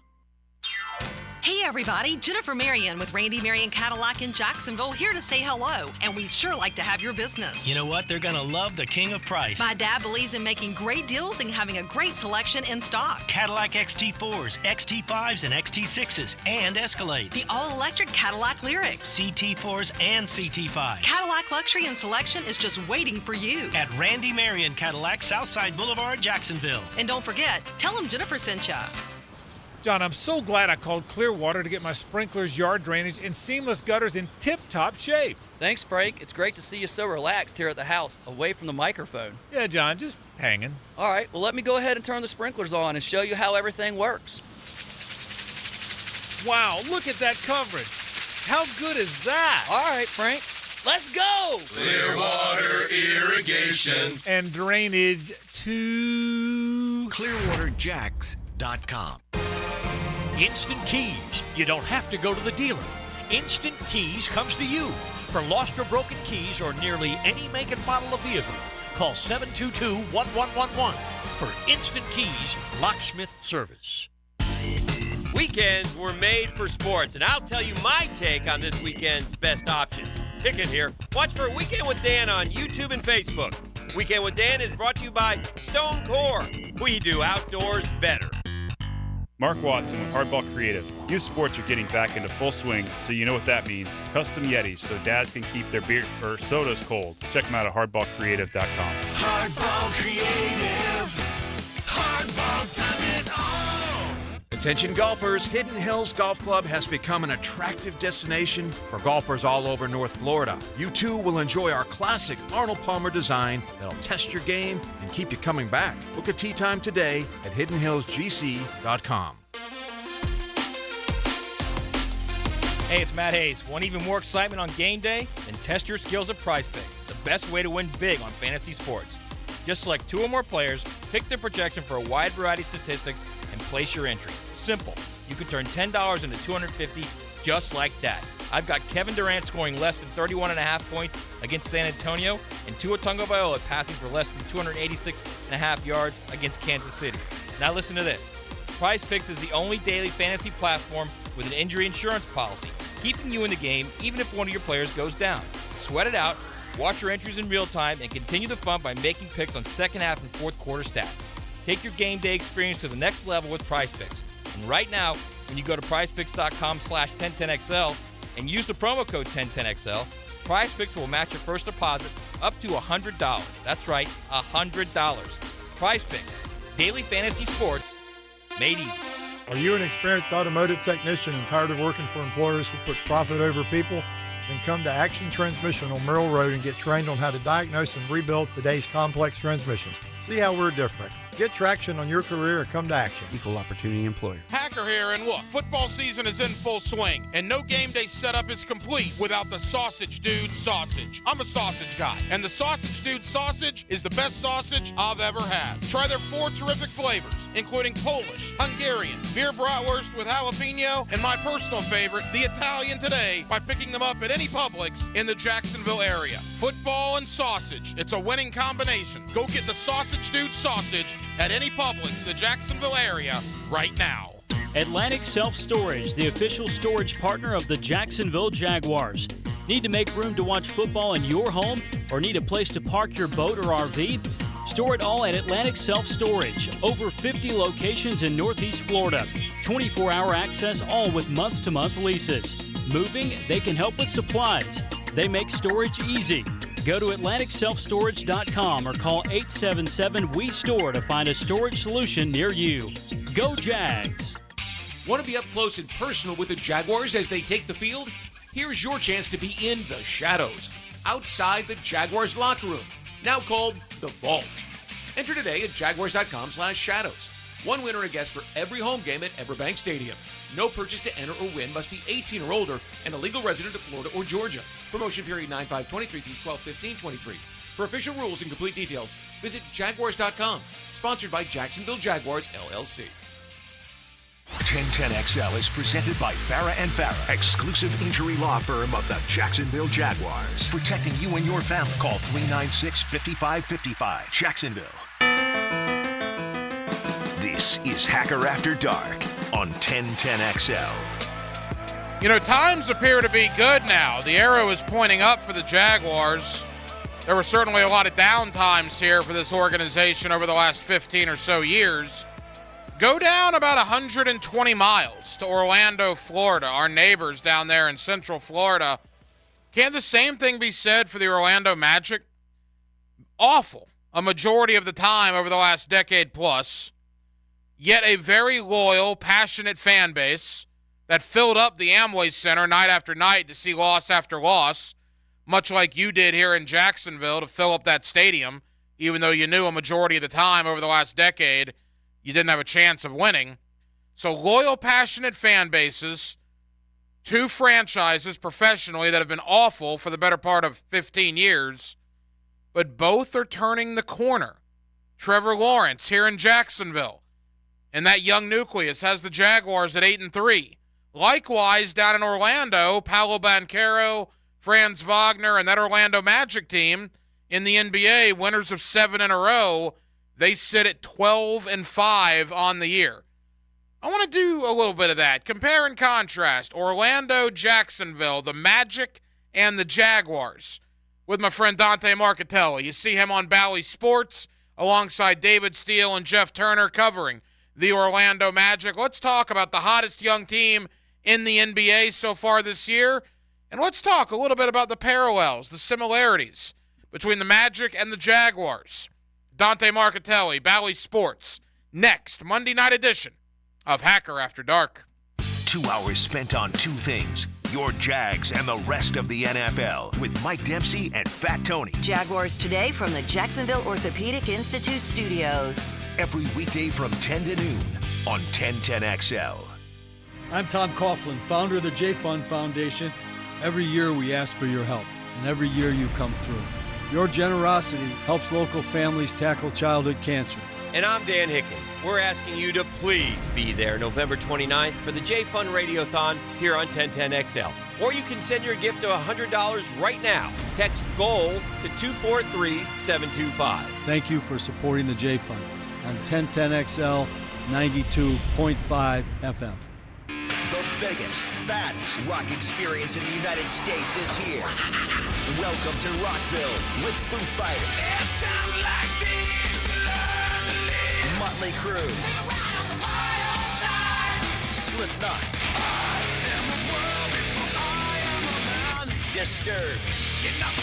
Hey everybody, Jennifer Marion with Randy Marion Cadillac in Jacksonville here to say hello, and we'd sure like to have your business. You know what? They're going to love the king of price. My dad believes in making great deals and having a great selection in stock. Cadillac XT4s, XT5s, and XT6s, and Escalades. The all-electric Cadillac Lyriq. CT4s and CT5s. Cadillac luxury and selection is just waiting for you. At Randy Marion Cadillac, Southside Boulevard, Jacksonville. And don't forget, tell them Jennifer sent ya. John, I'm so glad I called Clearwater to get my sprinklers, yard drainage, and seamless gutters in tip-top shape. Thanks, Frank. It's great to see you so relaxed here at the house, away from the microphone. Yeah, John, just hanging. All right, well, let me go ahead and turn the sprinklers on and show you how everything works. Wow, look at that coverage. How good is that? All right, Frank, let's go! Clearwater Irrigation and Drainage to ClearwaterJacks.com. Instant Keys. You don't have to go to the dealer. Instant Keys comes to you. For lost or broken keys or nearly any make and model of vehicle, call 722-1111 for Instant Keys locksmith service. Weekends were made for sports, and I'll tell you my take on this weekend's best options. Pick it here. Watch for Weekend with Dan on YouTube and Facebook. Weekend with Dan is brought to you by Stone Core. We do outdoors better. Mark Watson with Hardball Creative. Youth sports are getting back into full swing, so you know what that means. Custom Yetis so dads can keep their beer or sodas cold. Check them out at hardballcreative.com. Hardball Creative. Hardball does it all. Attention golfers, Hidden Hills Golf Club has become an attractive destination for golfers all over North Florida. You too will enjoy our classic Arnold Palmer design that'll test your game and keep you coming back. Book a tee time today at hiddenhillsgc.com. Hey, it's Matt Hayes. Want even more excitement on game day? Then test your skills at PrizePicks, the best way to win big on fantasy sports. Just select 2 or more players, pick their projection for a wide variety of statistics, and place your entry. Simple. You can turn $10 into $250 just like that. I've got Kevin Durant scoring less than 31.5 points against San Antonio and Tua Tagovailoa passing for less than 286.5 yards against Kansas City. Now listen to this. PrizePicks is the only daily fantasy platform with an injury insurance policy, keeping you in the game even if one of your players goes down. Sweat it out, watch your entries in real time, and continue the fun by making picks on second half and fourth quarter stats. Take your game day experience to the next level with PrizePicks. And right now, when you go to prizepicks.com/1010XL and use the promo code 1010XL, PrizePicks will match your first deposit up to $100. That's right, $100. PrizePicks, daily fantasy sports made easy. Are you an experienced automotive technician and tired of working for employers who put profit over people? Then come to Action Transmission on Merrill Road and get trained on how to diagnose and rebuild today's complex transmissions. See how we're different. Get traction on your career and come to Action. Equal opportunity employer. Hacker here, and look, football season is in full swing, and no game day setup is complete without the Sausage Dude sausage. I'm a sausage guy, and the Sausage Dude sausage is the best sausage I've ever had. Try their 4 terrific flavors, including Polish, Hungarian, beer bratwurst with jalapeno, and my personal favorite, the Italian today, by picking them up at any Publix in the Jacksonville area. Football and sausage, it's a winning combination. Go get the Sausage Dude sausage at any Publix in the Jacksonville area right now. Atlantic Self Storage, the official storage partner of the Jacksonville Jaguars. Need to make room to watch football in your home or need a place to park your boat or RV? Store it all at Atlantic Self Storage. Over 50 locations in Northeast Florida. 24-hour access, all with month-to-month leases. Moving? They can help with supplies. They make storage easy. Go to AtlanticSelfStorage.com or call 877-WE-STORE to find a storage solution near you. Go Jags! Want to be up close and personal with the Jaguars as they take the field? Here's your chance to be in the shadows, outside the Jaguars locker room, now called the Vault. Enter today at Jaguars.com/shadows. One winner a guest for every home game at Everbank Stadium. No purchase to enter or win, must be 18 or older and a legal resident of Florida or Georgia. Promotion period 9/5/23 through 12/15/23. For official rules and complete details, visit Jaguars.com. Sponsored by Jacksonville Jaguars, LLC. 1010XL is presented by Farah & Farah, exclusive injury law firm of the Jacksonville Jaguars. Protecting you and your family. Call 396-5555. Jacksonville. This is Hacker After Dark on 1010XL. You know, times appear to be good now. The arrow is pointing up for the Jaguars. There were certainly a lot of down times here for this organization over the last 15 or so years. Go down about 120 miles to Orlando, Florida, our neighbors down there in Central Florida. Can the same thing be said for the Orlando Magic? Awful a majority of the time over the last decade plus, yet a very loyal, passionate fan base that filled up the Amway Center night after night to see loss after loss, much like you did here in Jacksonville to fill up that stadium, even though you knew a majority of the time over the last decade you didn't have a chance of winning. So loyal, passionate fan bases, 2 franchises professionally that have been awful for the better part of 15 years, but both are turning the corner. Trevor Lawrence here in Jacksonville, And that young nucleus has the Jaguars at 8-3. Likewise, down in Orlando, Paolo Banchero, Franz Wagner, and that Orlando Magic team in the NBA, winners of 7 in a row, they sit at 12-5 on the year. I want to do a little bit of that. Compare and contrast Orlando, Jacksonville, the Magic, and the Jaguars with my friend Dante Marchitelli. You see him on Bally Sports alongside David Steele and Jeff Turner covering the Orlando Magic. Let's talk about the hottest young team in the NBA so far this year, and let's talk a little bit about the parallels, the similarities between the Magic and the Jaguars. Dante Marchitelli, Bally Sports, next Monday night edition of Hacker After Dark. 2 hours spent on two things: your Jags and the rest of the NFL with Mike Dempsey and Fat Tony. Jaguars Today from the Jacksonville Orthopedic Institute studios. Every weekday from 10 to noon on 1010XL. I'm Tom Coughlin, founder of the J-Fund Foundation. Every year we ask for your help, and every year you come through. Your generosity helps local families tackle childhood cancer. And I'm Dan Hicken. We're asking you to please be there November 29th for the J-Fund Radiothon here on 1010XL. Or you can send your gift of $100 right now. Text GOAL to 243-725. Thank you for supporting the J-Fund on 1010XL 92.5 FM. The biggest, baddest rock experience in the United States is here. Welcome to Rockville with Foo Fighters. It's times like these, Motley Crue. Slipknot. Disturbed. Get down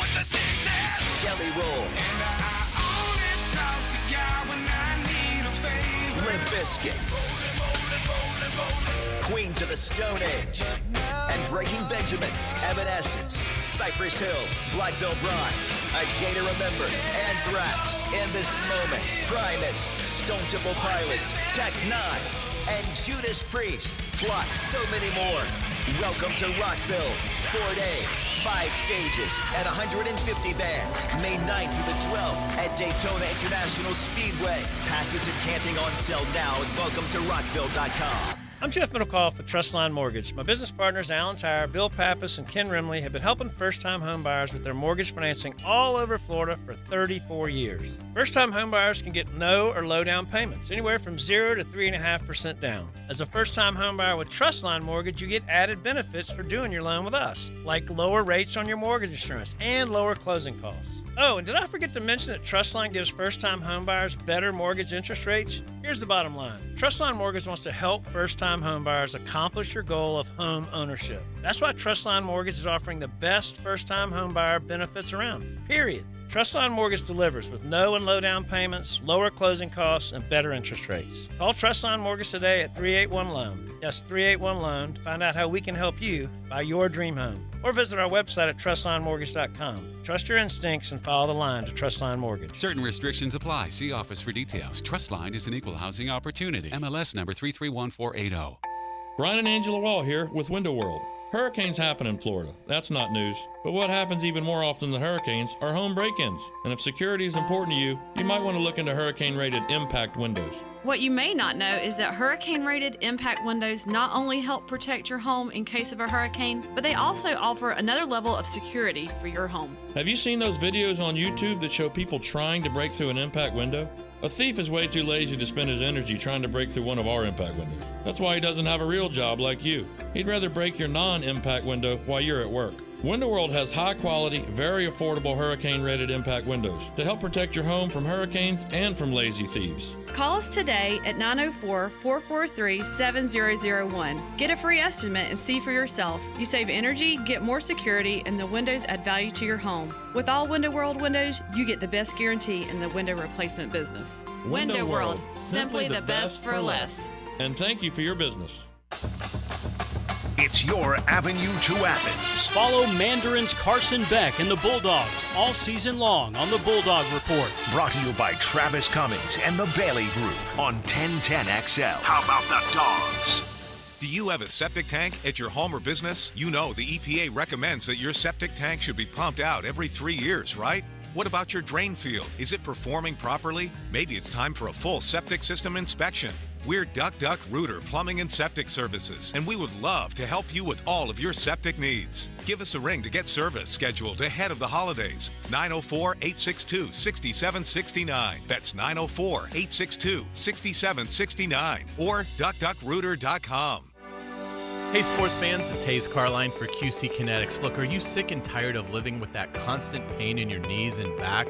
with the sickness. Jelly Roll. And I only talk to God when I need a favor. Limp Bizkit. Queens of the Stone Age, and Breaking Benjamin, Evanescence, Cypress Hill, Blackville Brides, A Day to Remember, Anthrax, In This Moment, Primus, Stone Temple Pilots, Tech Nine, and Judas Priest, plus so many more. Welcome to Rockville. 4 days, 5 stages, and 150 bands. May 9th through the 12th at Daytona International Speedway. Passes and camping on sale now at welcometorockville.com. I'm Jeff Middlecoff with Trustline Mortgage. My business partners, Alan Tyre, Bill Pappas, and Ken Rimley, have been helping first-time homebuyers with their mortgage financing all over Florida for 34 years. First-time homebuyers can get no or low down payments, anywhere from 0 to 3.5% down. As a first-time homebuyer with Trustline Mortgage, you get added benefits for doing your loan with us, like lower rates on your mortgage insurance and lower closing costs. Oh, and did I forget to mention that Trustline gives first-time homebuyers better mortgage interest rates? Here's the bottom line. Trustline Mortgage wants to help first-time homebuyers accomplish your goal of home ownership. That's why Trustline Mortgage is offering the best first-time homebuyer benefits around, period. Trustline Mortgage delivers with no and low down payments, lower closing costs, and better interest rates. Call Trustline Mortgage today at 381-LOAN. That's 381-LOAN to find out how we can help you buy your dream home. Or visit our website at trustlinemortgage.com. Trust your instincts and follow the line to Trustline Mortgage. Certain restrictions apply. See office for details. Trustline is an equal housing opportunity. MLS number 331480. Brian and Angela Wall here with Window World. Hurricanes happen in Florida. That's not news. But what happens even more often than hurricanes are home break-ins. And if security is important to you, you might want to look into hurricane-rated impact windows. What you may not know is that hurricane-rated impact windows not only help protect your home in case of a hurricane, but they also offer another level of security for your home. Have you seen those videos on YouTube that show people trying to break through an impact window? A thief is way too lazy to spend his energy trying to break through one of our impact windows. That's why he doesn't have a real job like you. He'd rather break your non-impact window while you're at work. Window World has high-quality, very affordable hurricane-rated impact windows to help protect your home from hurricanes and from lazy thieves. Call us today at 904-443-7001. Get a free estimate and see for yourself. You save energy, get more security, and the windows add value to your home. With all Window World windows, you get the best guarantee in the window replacement business. Window World, simply the best for less. And thank you for your business. It's your avenue to Athens. Follow Mandarin's Carson Beck and the Bulldogs all season long on the Bulldog Report. Brought to you by Travis Cummings and the Bailey Group on 1010XL. How about the Dogs? Do you have a septic tank at your home or business? You know the EPA recommends that your septic tank should be pumped out every 3 years, right? What about your drain field? Is it performing properly? Maybe it's time for a full septic system inspection. We're Duck Duck Rooter Plumbing and Septic Services, and we would love to help you with all of your septic needs. Give us a ring to get service scheduled ahead of the holidays. 904-862-6769. That's 904-862-6769 or duckduckrooter.com. Hey sports fans, it's Hayes Carline for QC Kinetics. Look, are you sick and tired of living with that constant pain in your knees and back?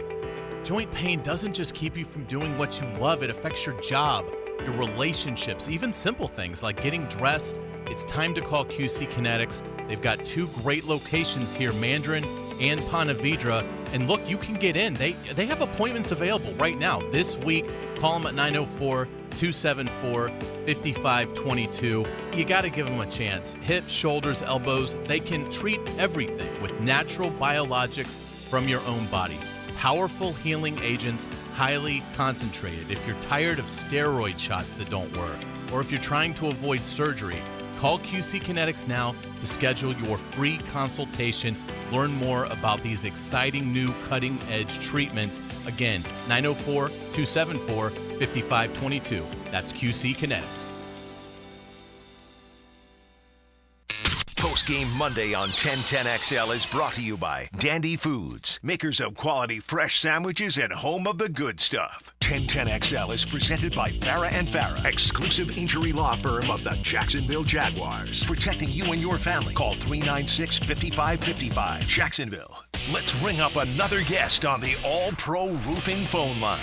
Joint pain doesn't just keep you from doing what you love, it affects your job, your relationships, even simple things like getting dressed. It's time to call QC Kinetics. They've got 2 great locations here, Mandarin and Ponte Vedra. And look, you can get in. They have appointments available right now. This week, call them at 904-274-5522. You got to give them a chance. Hips, shoulders, elbows, they can treat everything with natural biologics from your own body. Powerful healing agents, highly concentrated. If you're tired of steroid shots that don't work, or if you're trying to avoid surgery, call QC Kinetics now to schedule your free consultation. Learn more about these exciting new cutting-edge treatments. Again, 904-274-5522. That's QC Kinetics. Post-game Monday on 1010XL is brought to you by Dandy Foods, makers of quality fresh sandwiches and home of the good stuff. 1010XL is presented by Farah & Farah, exclusive injury law firm of the Jacksonville Jaguars. Protecting you and your family. Call 396-5555. Jacksonville. Let's ring up another guest on the All-Pro Roofing phone line.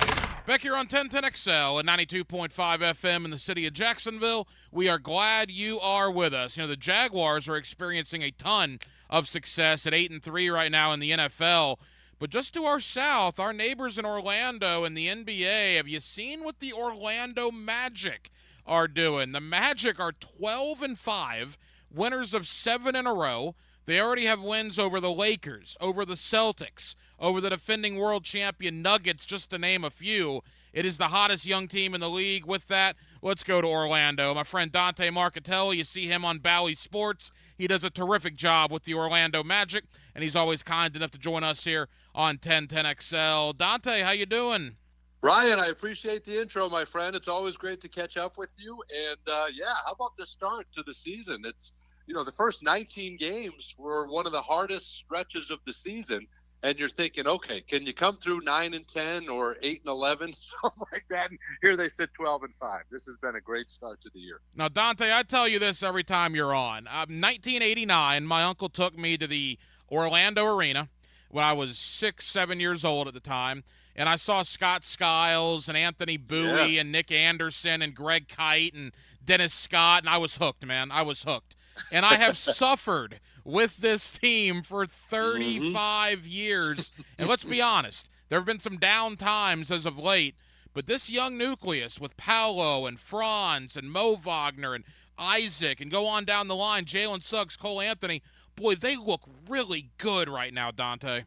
Back here on 1010XL at 92.5 FM in the city of Jacksonville. We are glad you are with us. You know, the Jaguars are experiencing a ton of success at 8-3 right now in the NFL. But just to our south, our neighbors in Orlando in the NBA, have you seen what the Orlando Magic are doing? The Magic are 12-5, winners of 7 in a row. They already have wins over the Lakers, over the Celtics, over the defending world champion Nuggets, just to name a few. It is the hottest young team in the league. With that, let's go to Orlando. My friend Dante Marchitelli, you see him on Bally Sports. He does a terrific job with the Orlando Magic, and he's always kind enough to join us here on 1010XL. Dante, how you doing? Ryan, I appreciate the intro, my friend. It's always great to catch up with you. And, yeah, how about the start to the season? It's, you know, the first 19 games were one of the hardest stretches of the season. And you're thinking, okay, can you come through 9-10 or 8-11, something like that? And here they sit 12-5. This has been a great start to the year. Now, Dante, I tell you this every time you're on. 1989, my uncle took me to the Orlando Arena when I was 6-7 years old at the time, and I saw Scott Skiles and Anthony Bowie and Nick Anderson and Greg Kite and Dennis Scott, and I was hooked, man. I was hooked. And I have suffered with this team for 35 years. And let's be honest, there have been some down times as of late, but this young nucleus with Paolo and Franz and Mo Wagner and Isaac and go on down the line, Jalen Suggs, Cole Anthony, boy, they look really good right now, Dante.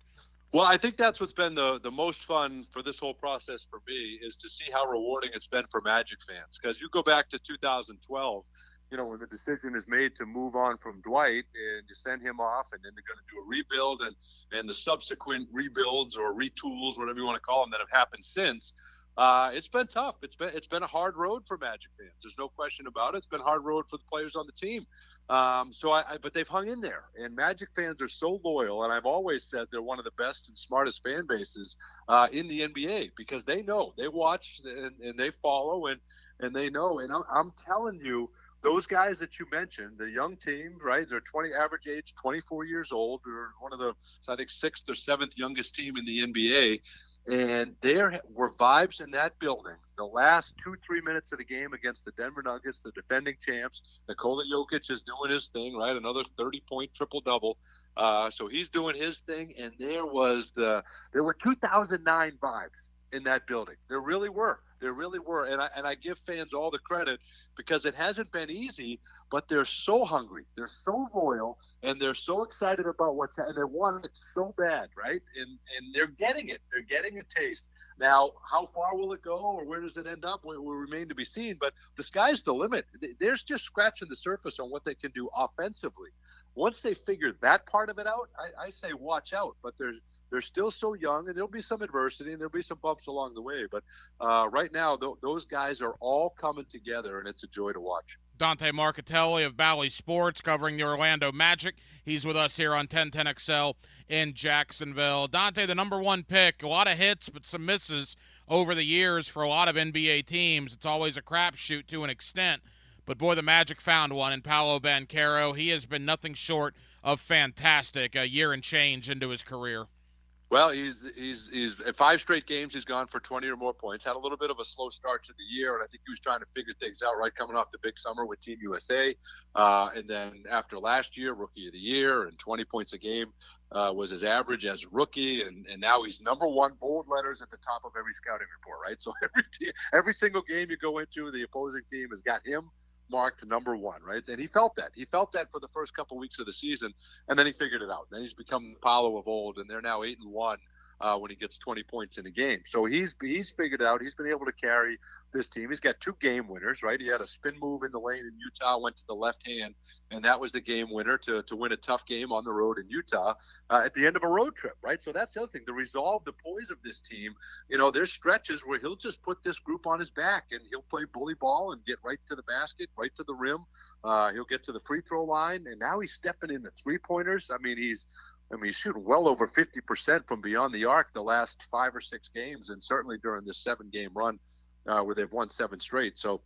Well, I think that's what's been the most fun for this whole process for me is to see how rewarding it's been for Magic fans. Because you go back to 2012, you know, when the decision is made to move on from Dwight and you send him off and then they're going to do a rebuild and the subsequent rebuilds or retools, whatever you want to call them, that have happened since, it's been tough. It's been a hard road for Magic fans. There's no question about it. It's been a hard road for the players on the team. But they've hung in there, and Magic fans are so loyal. And I've always said they're one of the best and smartest fan bases in the NBA because they know, they watch and they follow and they know. And I'm telling you, those guys that you mentioned, the young team, right? They're average age 24 years old. They're one of the, I think, 6th or 7th youngest team in the NBA. And there were vibes in that building. The last 2-3 minutes of the game against the Denver Nuggets, the defending champs, Nikola Jokic is doing his thing, right? Another 30-point triple-double. So he's doing his thing. And there were 2009 vibes in that building. There really were. And I give fans all the credit because it hasn't been easy, but they're so hungry. They're so loyal, and they're so excited about and they want it so bad, right? And they're getting it. They're getting a taste. Now, how far will it go or where does it end up will remain to be seen, but the sky's the limit. They're just scratching the surface on what they can do offensively. once they figure that part of it out, I say watch out. But they're still so young, and there'll be some adversity and there'll be some bumps along the way. But right now, those guys are all coming together, and it's a joy to watch. Dante Marchitelli of Bally Sports covering the Orlando Magic. He's with us here on 1010XL in Jacksonville. Dante, the number one pick, a lot of hits but some misses over the years for a lot of NBA teams. It's always a crapshoot to an extent. But, boy, the Magic found one in Paolo Banchero. He has been nothing short of fantastic a year and change into his career. Well, he's 5 straight games he's gone for 20 or more points. Had a little bit of a slow start to the year, and I think he was trying to figure things out, right, coming off the big summer with Team USA. And then after last year, Rookie of the Year, and 20 points a game was his average as a rookie. And now he's number one, bold letters at the top of every scouting report, right? So every single game you go into, the opposing team has got him marked number one, right? And he felt that. He felt that for the first couple weeks of the season, and then he figured it out. Then he's become Paolo of old, and they're now 8-1 when he gets 20 points in a game. So he's figured it out. He's been able to carry this team. He's got 2 game winners, right? He had a spin move in the lane in Utah, went to the left hand, and that was the game winner to win a tough game on the road in Utah at the end of a road trip, right? So that's the other thing. To resolve the poise of this team, there's stretches where he'll just put this group on his back, and he'll play bully ball and get right to the basket, right to the rim. He'll get to the free throw line, and now he's stepping into 3-pointers. He's shooting well over 50% from beyond the arc the last 5 or 6 games, and certainly during this 7-game run where they've won 7 straight. So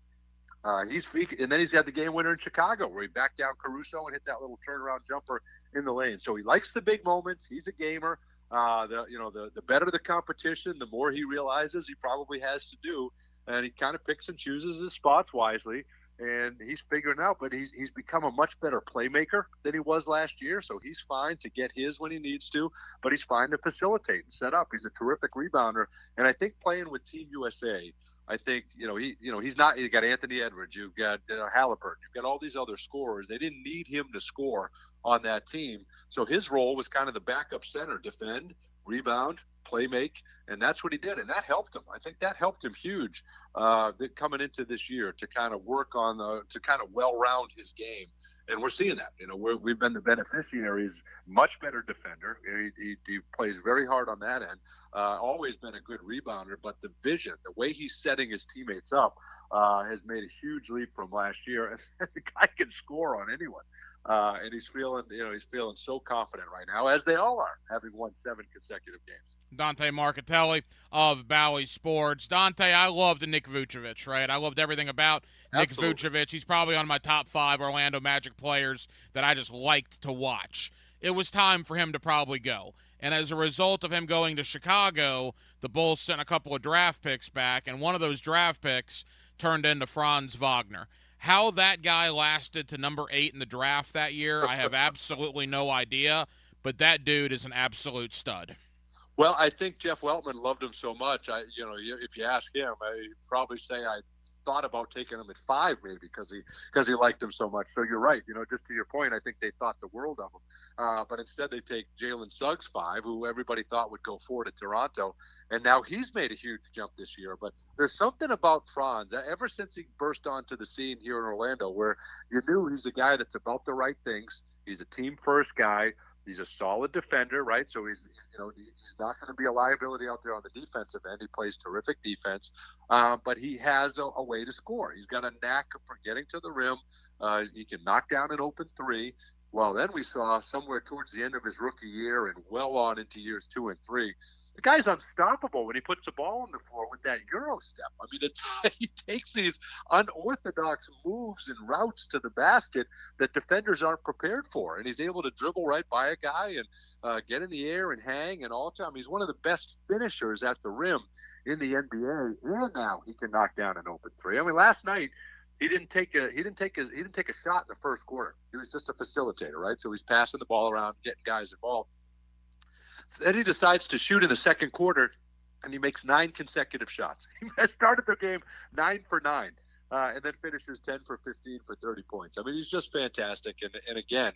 and then he's had the game winner in Chicago where he backed down Caruso and hit that little turnaround jumper in the lane. So he likes the big moments. He's a gamer. The better the competition, the more he realizes he probably has to do, and he kind of picks and chooses his spots wisely. And he's figuring it out, but he's become a much better playmaker than he was last year. So he's fine to get his when he needs to, but he's fine to facilitate and set up. He's a terrific rebounder, and I think playing with Team USA, I think he's not. You got Anthony Edwards, you've got Halliburton, you've got all these other scorers. They didn't need him to score on that team, so his role was kind of the backup center: defend, rebound, play make, and that's what he did, and that helped him. I think that helped him huge coming into this year to kind of work on to kind of well-round his game, and we're seeing that. We've been the beneficiaries. Much better defender. He plays very hard on that end. Always been a good rebounder, but the vision, the way he's setting his teammates up, has made a huge leap from last year. And the guy can score on anyone, and he's feeling so confident right now, as they all are, having won 7 consecutive games. Dante Marchitelli of Bally Sports. Dante, I loved Nick Vucevic, right? I loved everything about Nick Vucevic. He's probably on my top 5 Orlando Magic players that I just liked to watch. It was time for him to probably go. And as a result of him going to Chicago, the Bulls sent a couple of draft picks back, and one of those draft picks turned into Franz Wagner. How that guy lasted to number 8 in the draft that year, I have absolutely no idea, but that dude is an absolute stud. Well, I think Jeff Weltman loved him so much. If you ask him, I'd probably say I thought about taking him at 5 maybe because he liked him so much. So you're right. Just to your point, I think they thought the world of him. But instead they take Jalen Suggs 5, who everybody thought would go 4 to Toronto, and now he's made a huge jump this year. But there's something about Franz ever since he burst onto the scene here in Orlando where you knew he's a guy that's about the right things. He's a team first guy. He's a solid defender, right? So he's not going to be a liability out there on the defensive end. He plays terrific defense, but he has a way to score. He's got a knack for getting to the rim. He can knock down an open 3. Well, then we saw somewhere towards the end of his rookie year and well on into years 2 and 3, the guy's unstoppable when he puts the ball on the floor with that Euro step. He takes these unorthodox moves and routes to the basket that defenders aren't prepared for, and he's able to dribble right by a guy and get in the air and hang and all the time. He's one of the best finishers at the rim in the NBA, and now he can knock down an open 3. Last night he didn't take a shot in the first quarter. He was just a facilitator, right? So he's passing the ball around, getting guys involved. Then he decides to shoot in the second quarter, and he makes 9 consecutive shots. He started the game 9 for 9, and then finishes 10 for 15 for 30 points. He's just fantastic. And again,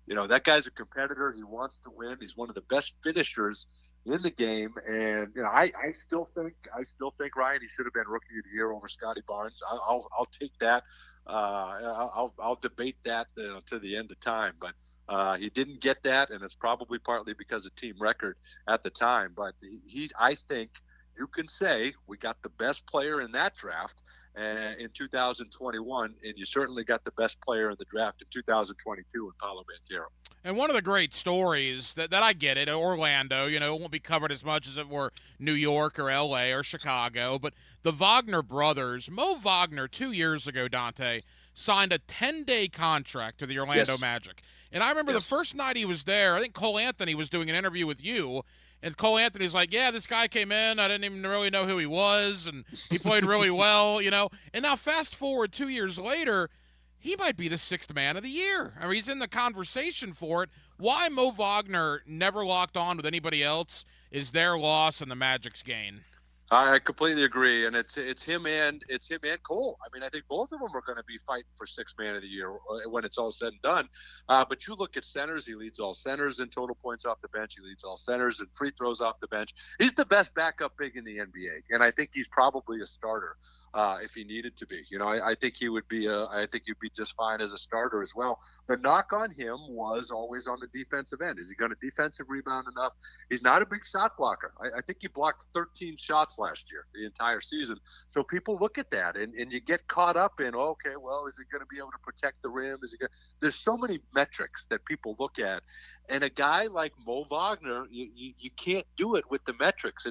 that guy's a competitor. He wants to win. He's one of the best finishers in the game. And I still think Ryan, he should have been Rookie of the Year over Scotty Barnes. I'll take that. I'll debate that to the end of time, but. He didn't get that, and it's probably partly because of team record at the time. But I think you can say we got the best player in that draft in 2021, and you certainly got the best player in the draft in 2022 in Paolo Banchero. And one of the great stories that I get it, Orlando, it won't be covered as much as it were New York or L.A. or Chicago, but the Wagner brothers, Mo Wagner 2 years ago, Dante, signed a 10-day contract to the Orlando Magic. And I remember the first night he was there, I think Cole Anthony was doing an interview with you, and Cole Anthony's like, yeah, this guy came in, I didn't even really know who he was, and he played really well, And now fast forward 2 years later, he might be the 6th man of the year. I mean, he's in the conversation for it. Why Mo Wagner never locked on with anybody else is their loss and the Magic's gain. I completely agree, and it's him and Cole. I mean, I think both of them are going to be fighting for 6th man of the year when it's all said and done. But you look at centers; he leads all centers in total points off the bench. He leads all centers in free throws off the bench. He's the best backup big in the NBA, and I think he's probably a starter if he needed to be. I think he would be. I think he'd be just fine as a starter as well. The knock on him was always on the defensive end. Is he going to defensive rebound enough? He's not a big shot blocker. I think he blocked 13 shots last year, the entire season. So people look at that and you get caught up in, okay, well, is he going to be able to protect the rim? There's so many metrics that people look at. And a guy like Mo Wagner, you can't do it with the metrics.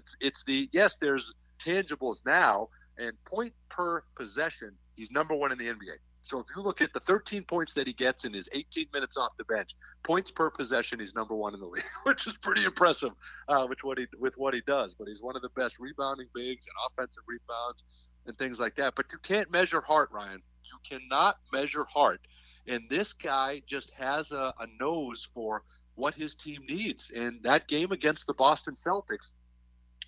Yes, there's tangibles now, and point per possession, he's number one in the NBA. So if you look at the 13 points that he gets in his 18 minutes off the bench, points per possession, he's number one in the league, which is pretty impressive with what he does. But he's one of the best rebounding bigs and offensive rebounds and things like that. But you can't measure heart, Ryan. You cannot measure heart. And this guy just has a nose for what his team needs. And that game against the Boston Celtics,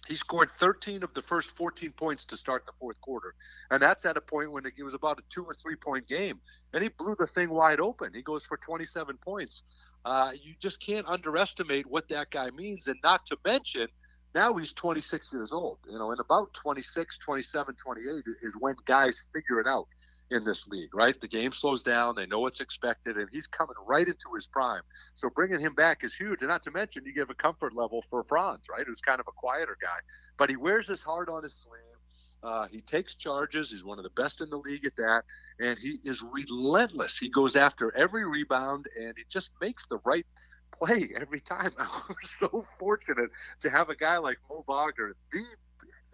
he scored 13 of the first 14 points to start the fourth quarter. And that's at a point when it was about a 2 or 3 point game. And he blew the thing wide open. He goes for 27 points. You just can't underestimate what that guy means. And not to mention, now he's 26 years old. And about 26, 27, 28 is when guys figure it out in this league, right? The game slows down. They know what's expected, and he's coming right into his prime. So bringing him back is huge. And not to mention, you give a comfort level for Franz, right, who's kind of a quieter guy. But he wears his heart on his sleeve. He takes charges. He's one of the best in the league at that. And he is relentless. He goes after every rebound, and he just makes the right play every time. We're so fortunate to have a guy like Mo Wagner,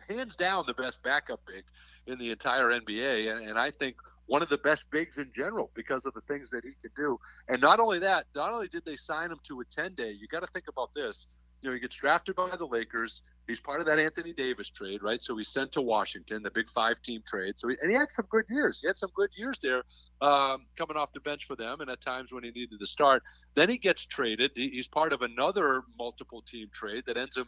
hands down the best backup big in the entire NBA, and I think one of the best bigs in general because of the things that he can do. And not only that, not only did they sign him to a 10-day, you got to think about this. He gets drafted by the Lakers. He's part of that Anthony Davis trade, right? So he's sent to Washington, the big 5-team trade. So he had some good years. He had some good years there coming off the bench for them and at times when he needed to start. Then he gets traded. He's part of another multiple-team trade that ends him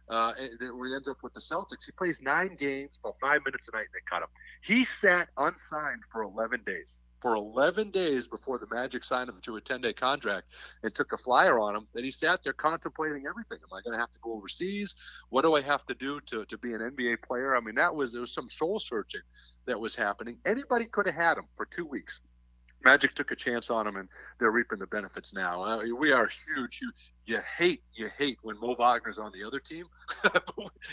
where he ends up with the Celtics. He plays 9 games, about 5 minutes a night, and they cut him. He sat unsigned for 11 days. For 11 days before the Magic signed him to a 10-day contract and took a flyer on him, then he sat there contemplating everything. Am I going to have to go overseas? What do I have to do to be an NBA player? I mean, there was some soul searching that was happening. Anybody could have had him for 2 weeks. Magic took a chance on him, and they're reaping the benefits now. We are huge. You hate when Mo Wagner's on the other team.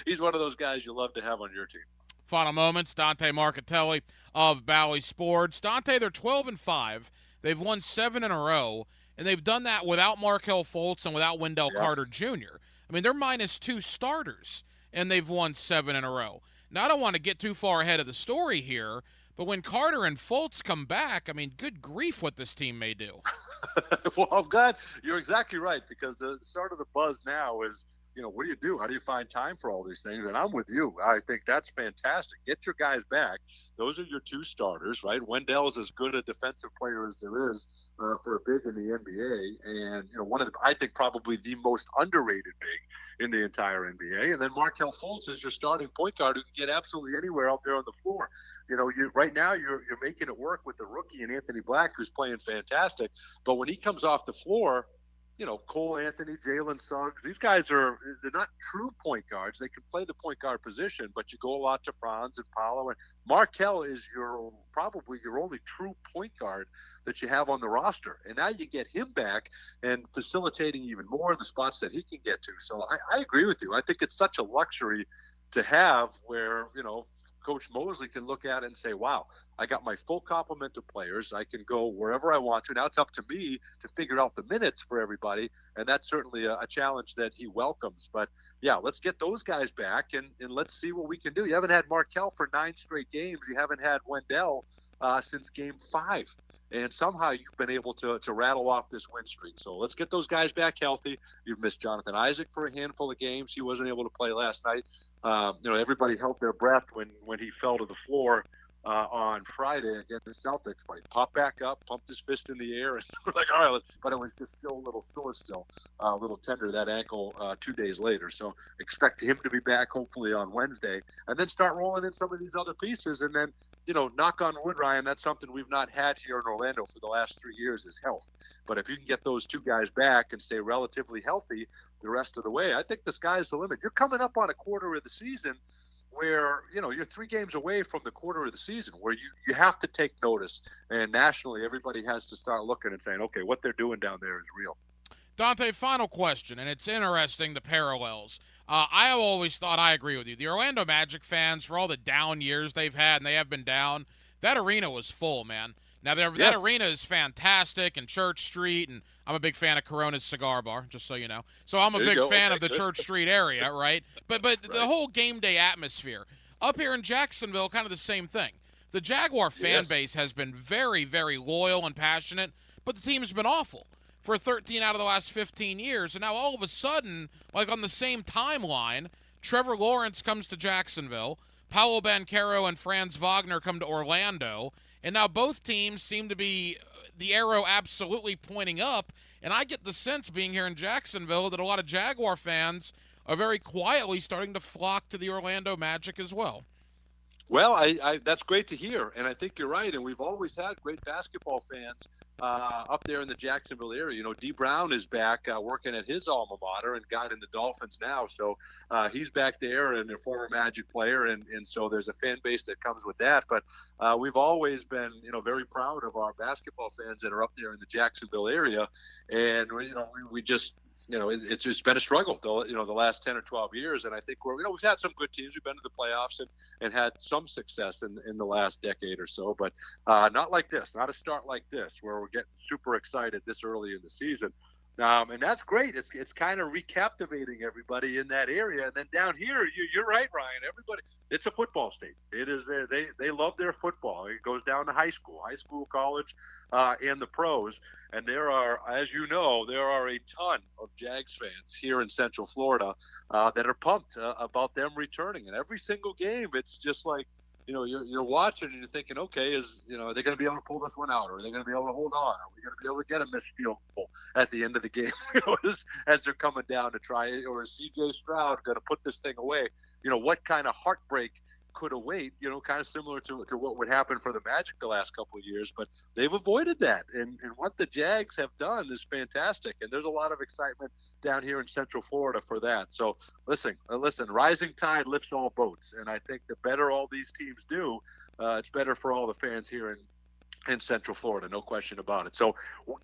He's one of those guys you love to have on your team. Final moments, Dante Marchitelli of Bally Sports. Dante, they're 12-5. They've won 7 in a row, and they've done that without Markelle Fultz and without Wendell Carter Jr. I mean, they're -2 starters, and they've won 7 in a row. Now, I don't want to get too far ahead of the story here, but when Carter and Fultz come back, I mean, good grief what this team may do. Well, I'm glad you're exactly right, because the start of the buzz now is, what do you do? How do you find time for all these things? And I'm with you. I think that's fantastic. Get your guys back. Those are your 2 starters, right? Wendell's as good a defensive player as there is for a big in the NBA. And, one of the, I think probably the most underrated big in the entire NBA. And then Markelle Fultz is your starting point guard who can get absolutely anywhere out there on the floor. Right now you're making it work with the rookie and Anthony Black, who's playing fantastic. But when he comes off the floor, Cole Anthony, Jalen Suggs. They're not true point guards. They can play the point guard position, but you go a lot to Franz and Paolo. And Markelle is probably your only true point guard that you have on the roster. And now you get him back and facilitating even more the spots that he can get to. So I agree with you. I think it's such a luxury to have where, Coach Mosley can look at it and say, wow, I got my full complement of players. I can go wherever I want to. Now it's up to me to figure out the minutes for everybody, and that's certainly a challenge that he welcomes. But, yeah, let's get those guys back, and let's see what we can do. You haven't had Markelle for 9 straight games. You haven't had Wendell since Game 5. And somehow you've been able to rattle off this win streak. So let's get those guys back healthy. You've missed Jonathan Isaac for a handful of games. He wasn't able to play last night. Everybody held their breath when he fell to the floor on Friday against the Celtics. But he popped back up, pumped his fist in the air, and we're like, all right. But it was just still a little sore still, a little tender, that ankle 2 days later. So expect him to be back hopefully on Wednesday. And then start rolling in some of these other pieces. And then, knock on wood, Ryan, that's something we've not had here in Orlando for the last 3 years is health. But if you can get those 2 guys back and stay relatively healthy the rest of the way, I think the sky's the limit. You're coming up on a quarter of the season where, you're 3 games away from the quarter of the season where you have to take notice. And nationally, everybody has to start looking and saying, okay, what they're doing down there is real. Dante, final question, and it's interesting, the parallels. I have always thought, I agree with you, the Orlando Magic fans, for all the down years they've had, and they have been down, that arena was full, man. Now, that arena is fantastic, and Church Street, and I'm a big fan of Corona's Cigar Bar, just so you know. So I'm a big fan of the Church Street area, right? But right. The whole game day atmosphere. Up here in Jacksonville, kind of the same thing. The Jaguar fan base has been very, very loyal and passionate, but the team's been awful for 13 out of the last 15 years. And now all of a sudden, like on the same timeline, Trevor Lawrence comes to Jacksonville, Paolo Banchero and Franz Wagner come to Orlando, and now both teams seem to be the arrow absolutely pointing up. And I get the sense, being here in Jacksonville, that a lot of Jaguar fans are very quietly starting to flock to the Orlando Magic as well. Well, I that's great to hear, and I think you're right. And we've always had great basketball fans up there in the Jacksonville area. Dee Brown is back working at his alma mater and got in the Dolphins now. So he's back there and a former Magic player, and so there's a fan base that comes with that. But we've always been, very proud of our basketball fans that are up there in the Jacksonville area, and we just. It's been a struggle, though, the last 10 or 12 years. And I think we've had some good teams. We've been to the playoffs and had some success in the last decade or so, but not like this, not a start like this, where we're getting super excited this early in the season. And that's great. It's kind of recaptivating everybody in that area. And then down here, you're right, Ryan. Everybody, it's a football state. It is. They love their football. It goes down to high school, college, and the pros. And there are, as you know, a ton of Jags fans here in Central Florida that are pumped about them returning. And every single game, it's just like, you're watching and you're thinking, okay, are they going to be able to pull this one out? Or are they going to be able to hold on? Are we going to be able to get a missed field goal at the end of the game as they're coming down to try it? Or is C.J. Stroud going to put this thing away? What kind of heartbreak could await, kind of similar to what would happen for the Magic the last couple of years, but they've avoided that. And what the Jags have done is fantastic. And there's a lot of excitement down here in Central Florida for that. So listen, rising tide lifts all boats. And I think the better all these teams do, it's better for all the fans here in Central Florida, no question about it. So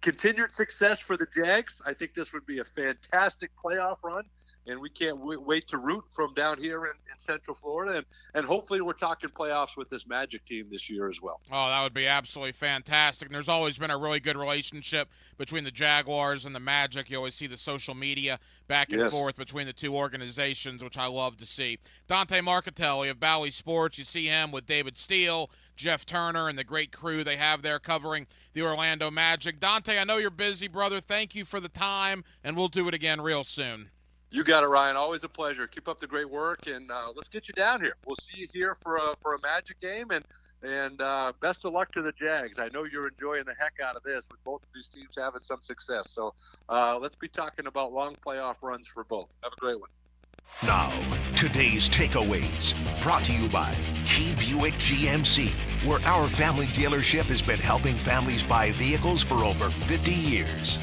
continued success for the Jags. I think this would be a fantastic playoff run. And we can't wait to root from down here in Central Florida. And hopefully we're talking playoffs with this Magic team this year as well. Oh, that would be absolutely fantastic. And there's always been a really good relationship between the Jaguars and the Magic. You always see the social media back and forth between the two organizations, which I love to see. Dante Marchitelli of Bally Sports, you see him with David Steele, Jeff Turner, and the great crew they have there covering the Orlando Magic. Dante, I know you're busy, brother. Thank you for the time, and we'll do it again real soon. You got it, Ryan. Always a pleasure. Keep up the great work, and let's get you down here. We'll see you here for a Magic game, and best of luck to the Jags. I know you're enjoying the heck out of this with both of these teams having some success. So let's be talking about long playoff runs for both. Have a great one. Now, today's takeaways, brought to you by Key Buick GMC, where our family dealership has been helping families buy vehicles for over 50 years.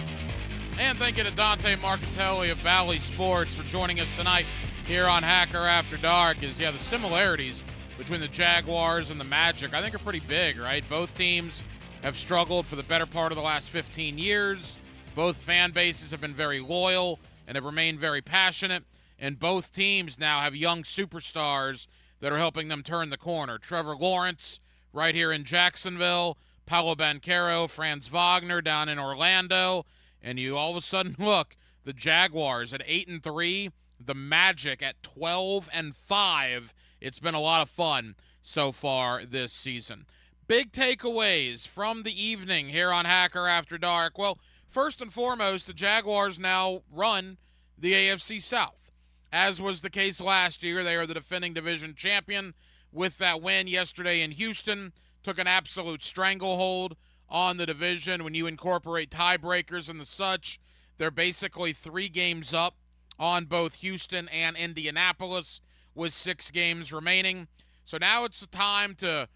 And thank you to Dante Marcatelli of Bally Sports for joining us tonight here on Hacker After Dark. The similarities between the Jaguars and the Magic, I think, are pretty big, right? Both teams have struggled for the better part of the last 15 years. Both fan bases have been very loyal and have remained very passionate. And both teams now have young superstars that are helping them turn the corner. Trevor Lawrence right here in Jacksonville, Paolo Banchero, Franz Wagner down in Orlando. And you all of a sudden look, the Jaguars at 8-3, the Magic at 12-5. It's been a lot of fun so far this season. Big takeaways from the evening here on Hacker After Dark. Well, first and foremost, the Jaguars now run the AFC South. As was the case last year, they are the defending division champion with that win yesterday in Houston. Took an absolute stranglehold on the division. When you incorporate tiebreakers and the such, they're basically 3 games up on both Houston and Indianapolis with 6 games remaining. So now it's the time to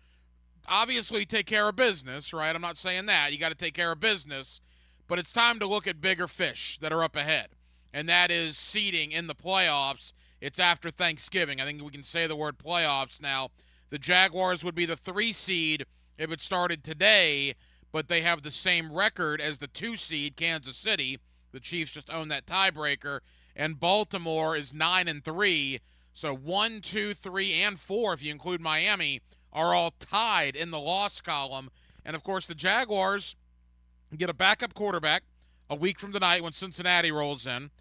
obviously take care of business, right? I'm not saying that. You got to take care of business. But it's time to look at bigger fish that are up ahead, and that is seeding in the playoffs. It's after Thanksgiving. I think we can say the word playoffs now. The Jaguars would be the 3 seed if it started today, but they have the same record as the 2 seed, Kansas City. The Chiefs just own that tiebreaker. And Baltimore is 9-3. So 1, 2, 3, and 4, if you include Miami, are all tied in the loss column. And, of course, the Jaguars get a backup quarterback a week from tonight when Cincinnati rolls in.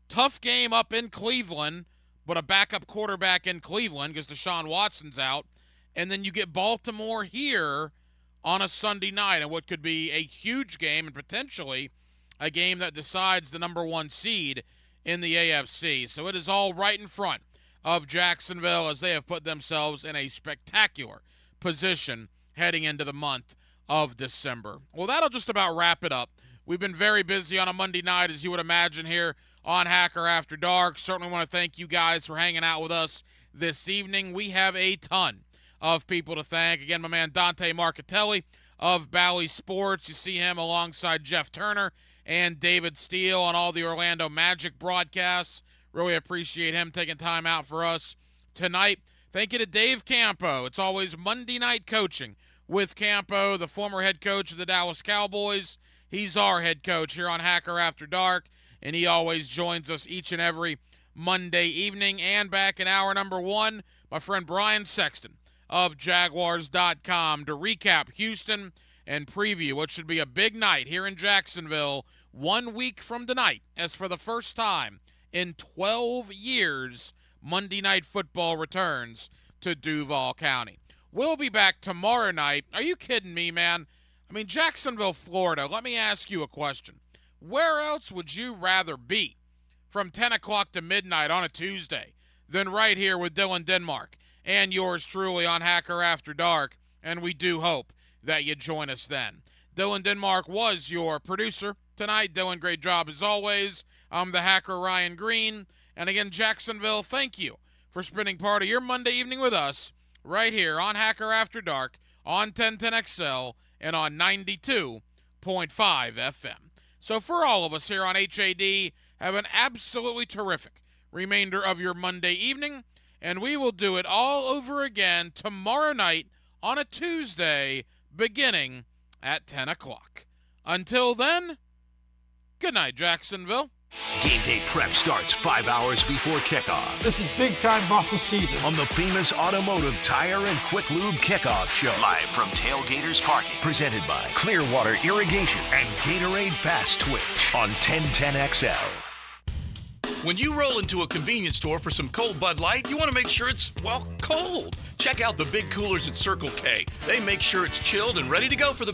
Tough game up in Cleveland, but a backup quarterback in Cleveland because Deshaun Watson's out. And then you get Baltimore here on a Sunday night in what could be a huge game and potentially a game that decides the number 1 seed in the AFC. So it is all right in front of Jacksonville as they have put themselves in a spectacular position heading into the month of December. Well, that'll just about wrap it up. We've been very busy on a Monday night, as you would imagine, here on Hacker After Dark. Certainly want to thank you guys for hanging out with us this evening. We have a ton of people to thank. Again, my man Dante Marcatelli of Bally Sports. You see him alongside Jeff Turner and David Steele on all the Orlando Magic broadcasts. Really appreciate him taking time out for us tonight. Thank you to Dave Campo. It's always Monday night coaching with Campo, the former head coach of the Dallas Cowboys. He's our head coach here on Hacker After Dark, and he always joins us each and every Monday evening. And back in hour number 1, my friend Brian Sexton of Jaguars.com to recap Houston and preview what should be a big night here in Jacksonville 1 week from tonight, as for the first time in 12 years, Monday Night Football returns to Duval County. We'll be back tomorrow night. Are you kidding me, man? I mean, Jacksonville, Florida. Let me ask you a question. Where else would you rather be from 10 o'clock to midnight on a Tuesday than right here with Dylan Denmark and yours truly on Hacker After Dark? And we do hope that you join us then. Dylan Denmark was your producer tonight. Dylan, great job as always. I'm the hacker, Ryan Green. And again, Jacksonville, thank you for spending part of your Monday evening with us right here on Hacker After Dark on 1010XL and on 92.5 FM. So for all of us here on HAD, have an absolutely terrific remainder of your Monday evening, and we will do it all over again tomorrow night on a Tuesday beginning at 10 o'clock. Until then, good night, Jacksonville. Game day prep starts 5 hours before kickoff. This is big-time ball season. On the famous Automotive Tire and Quick Lube Kickoff Show. Live from Tailgaters Parking. Presented by Clearwater Irrigation and Gatorade Fast Twitch on 1010XL. When you roll into a convenience store for some cold Bud Light, you want to make sure it's, well, cold. Check out the big coolers at Circle K. They make sure it's chilled and ready to go for the big